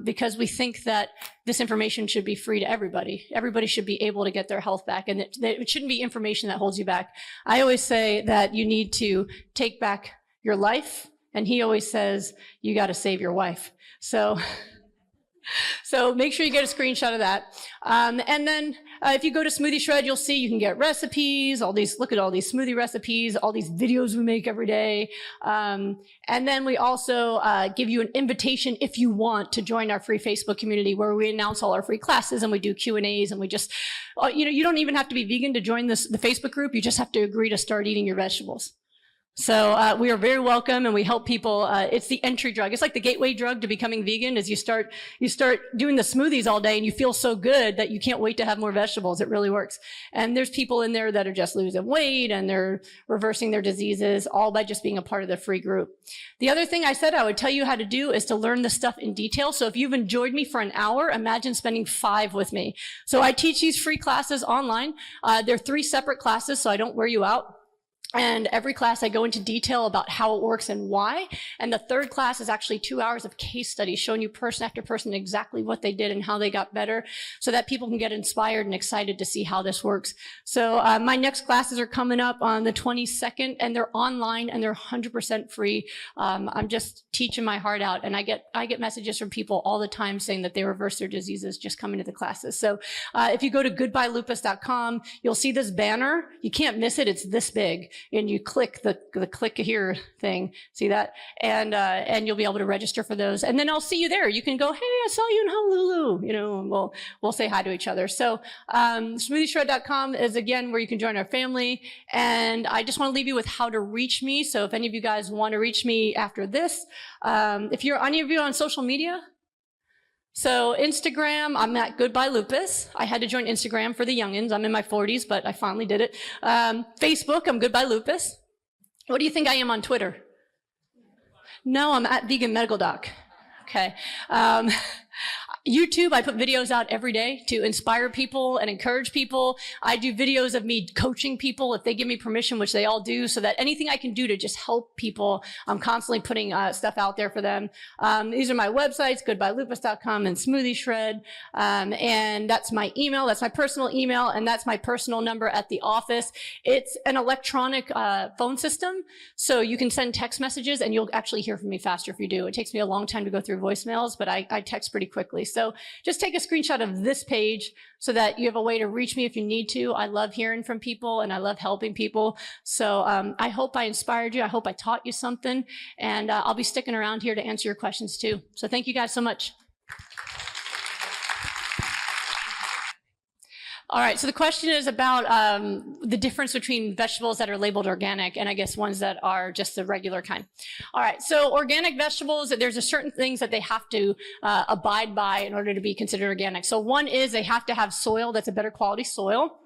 because we think that this information should be free to everybody. Everybody should be able to get their health back, and it shouldn't be information that holds you back. I always say that you need to take back your life, and he always says you got to save your wife. So make sure you get a screenshot of that. And then if you go to Smoothie Shred, you'll see you can get recipes, look at all these smoothie recipes, all these videos we make every day. And then we also give you an invitation if you want to join our free Facebook community where we announce all our free classes and we do Q&As, and we just, you don't even have to be vegan to join the Facebook group. You just have to agree to start eating your vegetables. So we are very welcome, and we help people. It's the entry drug. It's like the gateway drug to becoming vegan. Is you start doing the smoothies all day, and you feel so good that you can't wait to have more vegetables. It really works. And there's people in there that are just losing weight and they're reversing their diseases, all by just being a part of the free group. The other thing I said I would tell you how to do is to learn this stuff in detail. So if you've enjoyed me for an hour, imagine spending 5 with me. So I teach these free classes online. They're 3 separate classes, so I don't wear you out. And every class I go into detail about how it works and why. And the third class is actually 2 hours of case studies showing you person after person exactly what they did and how they got better so that people can get inspired and excited to see how this works. So my next classes are coming up on the 22nd, and they're online and they're 100% free. I'm just teaching my heart out, and I get messages from people all the time saying that they reverse their diseases just coming to the classes. So if you go to goodbyelupus.com, you'll see this banner. You can't miss it. It's this big. And you click the click here thing, see that? And you'll be able to register for those. And then I'll see you there. You can go, hey, I saw you in Honolulu, and we'll say hi to each other. So SmoothieShred.com is again where you can join our family. And I just want to leave you with how to reach me. So if any of you guys want to reach me after this, if you're any of you on social media, So Instagram, I'm at Goodbye Lupus. I had to join Instagram for the youngins. I'm in my 40s, but I finally did it. Facebook, I'm Goodbye Lupus. What do you think I am on Twitter? No, I'm at Vegan Medical Doc. Okay. YouTube, I put videos out every day to inspire people and encourage people. I do videos of me coaching people if they give me permission, which they all do, so that anything I can do to just help people, I'm constantly putting stuff out there for them. These are my websites, goodbyelupus.com and Smoothie Shred. And that's my email. That's my personal email. And that's my personal number at the office. It's an electronic phone system. So you can send text messages and you'll actually hear from me faster if you do. It takes me a long time to go through voicemails, but I text pretty quickly. So just take a screenshot of this page so that you have a way to reach me if you need to. I love hearing from people and I love helping people. So I hope I inspired you. I hope I taught you something. And I'll be sticking around here to answer your questions too. So thank you guys so much. All right, so the question is about the difference between vegetables that are labeled organic and I guess ones that are just the regular kind. All right, so organic vegetables, there's a certain things that they have to abide by in order to be considered organic. So one is they have to have soil that's a better quality soil.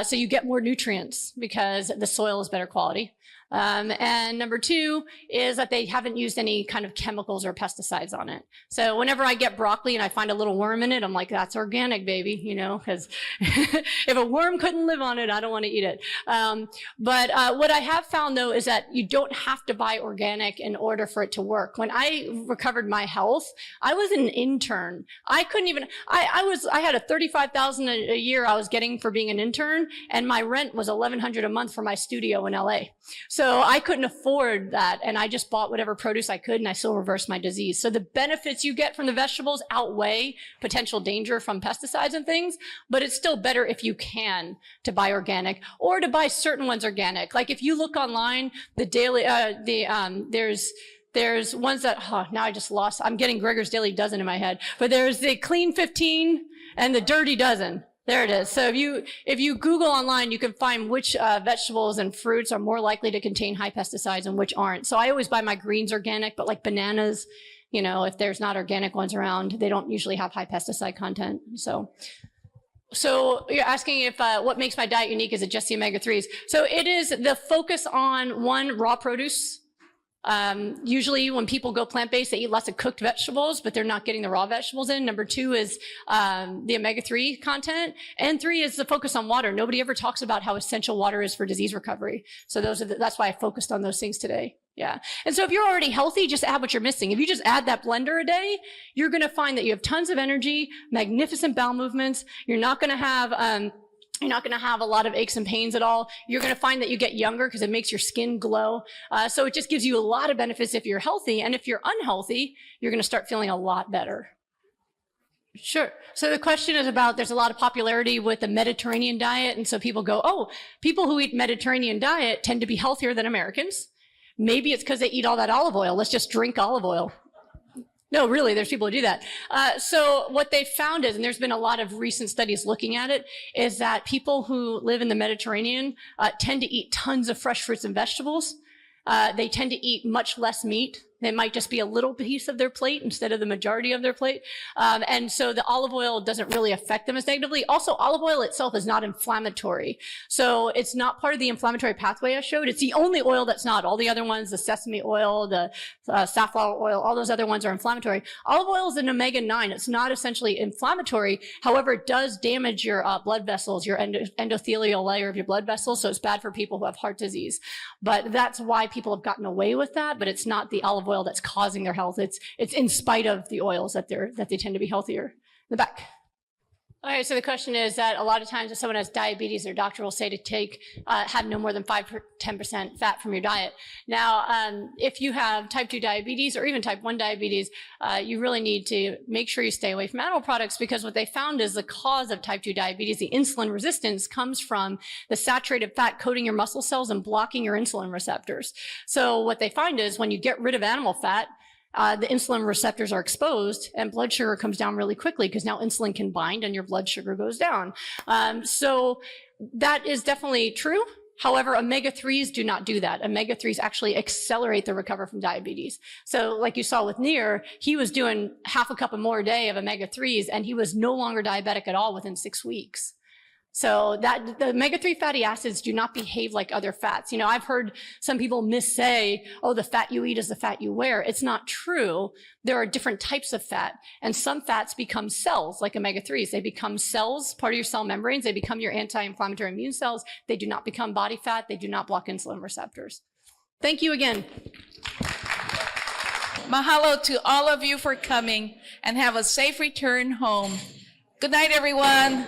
So you get more nutrients because the soil is better quality. And number two is that they haven't used any kind of chemicals or pesticides on it. So whenever I get broccoli and I find a little worm in it, I'm like, that's organic, baby, you know, because if a worm couldn't live on it, I don't want to eat it. But what I have found though is that you don't have to buy organic in order for it to work. When I recovered my health, I was an intern. I couldn't even, I had a $35,000 a year I was getting for being an intern, and my rent was $1,100 a month for my studio in LA. So I couldn't afford that, and I just bought whatever produce I could, and I still reversed my disease. So the benefits you get from the vegetables outweigh potential danger from pesticides and things, but it's still better if you can to buy organic or to buy certain ones organic. Like if you look online, the daily, there's ones that, now I just lost, I'm getting Gregor's Daily Dozen in my head, but there's the Clean 15 and the Dirty Dozen. There it is. So if you Google online, you can find which vegetables and fruits are more likely to contain high pesticides and which aren't. So I always buy my greens organic, but like bananas, you know, if there's not organic ones around, they don't usually have high pesticide content. So you're asking if what makes my diet unique, is it just the omega-3s? So it is the focus on, one, raw produce. Usually when people go plant-based, they eat lots of cooked vegetables, but they're not getting the raw vegetables in. Number two is the omega-3 content. And three is the focus on water. Nobody ever talks about how essential water is for disease recovery. So that's why I focused on those things today. Yeah. And so if you're already healthy, just add what you're missing. If you just add that blender a day, you're going to find that you have tons of energy, magnificent bowel movements. You're not going to have a lot of aches and pains at all. You're going to find that you get younger because it makes your skin glow. So it just gives you a lot of benefits if you're healthy. And if you're unhealthy, you're going to start feeling a lot better. Sure. So the question is about, there's a lot of popularity with the Mediterranean diet. And so people go, oh, people who eat Mediterranean diet tend to be healthier than Americans. Maybe it's because they eat all that olive oil. Let's just drink olive oil. No, really, there's people who do that. So what they found is, and there's been a lot of recent studies looking at it, is that people who live in the Mediterranean tend to eat tons of fresh fruits and vegetables. They tend to eat much less meat. It might just be a little piece of their plate instead of the majority of their plate. And so the olive oil doesn't really affect them as negatively. Also, olive oil itself is not inflammatory. So it's not part of the inflammatory pathway I showed. It's the only oil that's not. All the other ones, the sesame oil, the safflower oil, all those other ones are inflammatory. Olive oil is an omega-9. It's not essentially inflammatory. However, it does damage your blood vessels, your endothelial layer of your blood vessels. So it's bad for people who have heart disease. But that's why people have gotten away with that. But it's not the olive oil that's causing their health. It's in spite of the oils that they tend to be healthier. In the back. All right, so the question is that a lot of times if someone has diabetes, their doctor will say to have no more than 5 to 10% fat from your diet. Now, if you have type 2 diabetes or even type 1 diabetes, you really need to make sure you stay away from animal products, because what they found is the cause of type 2 diabetes, the insulin resistance, comes from the saturated fat coating your muscle cells and blocking your insulin receptors. So what they find is when you get rid of animal fat, the insulin receptors are exposed and blood sugar comes down really quickly because now insulin can bind and your blood sugar goes down. So that is definitely true. However, omega-3s do not do that. Omega-3s actually accelerate the recovery from diabetes. So like you saw with Nir, he was doing half a cup or more a day of omega-3s, and he was no longer diabetic at all within 6 weeks. So that the omega-3 fatty acids do not behave like other fats. You know, I've heard some people say, oh, the fat you eat is the fat you wear. It's not true. There are different types of fat, and some fats become cells, like omega-3s. They become cells, part of your cell membranes. They become your anti-inflammatory immune cells. They do not become body fat. They do not block insulin receptors. Thank you again. Mahalo to all of you for coming, and have a safe return home. Good night, everyone.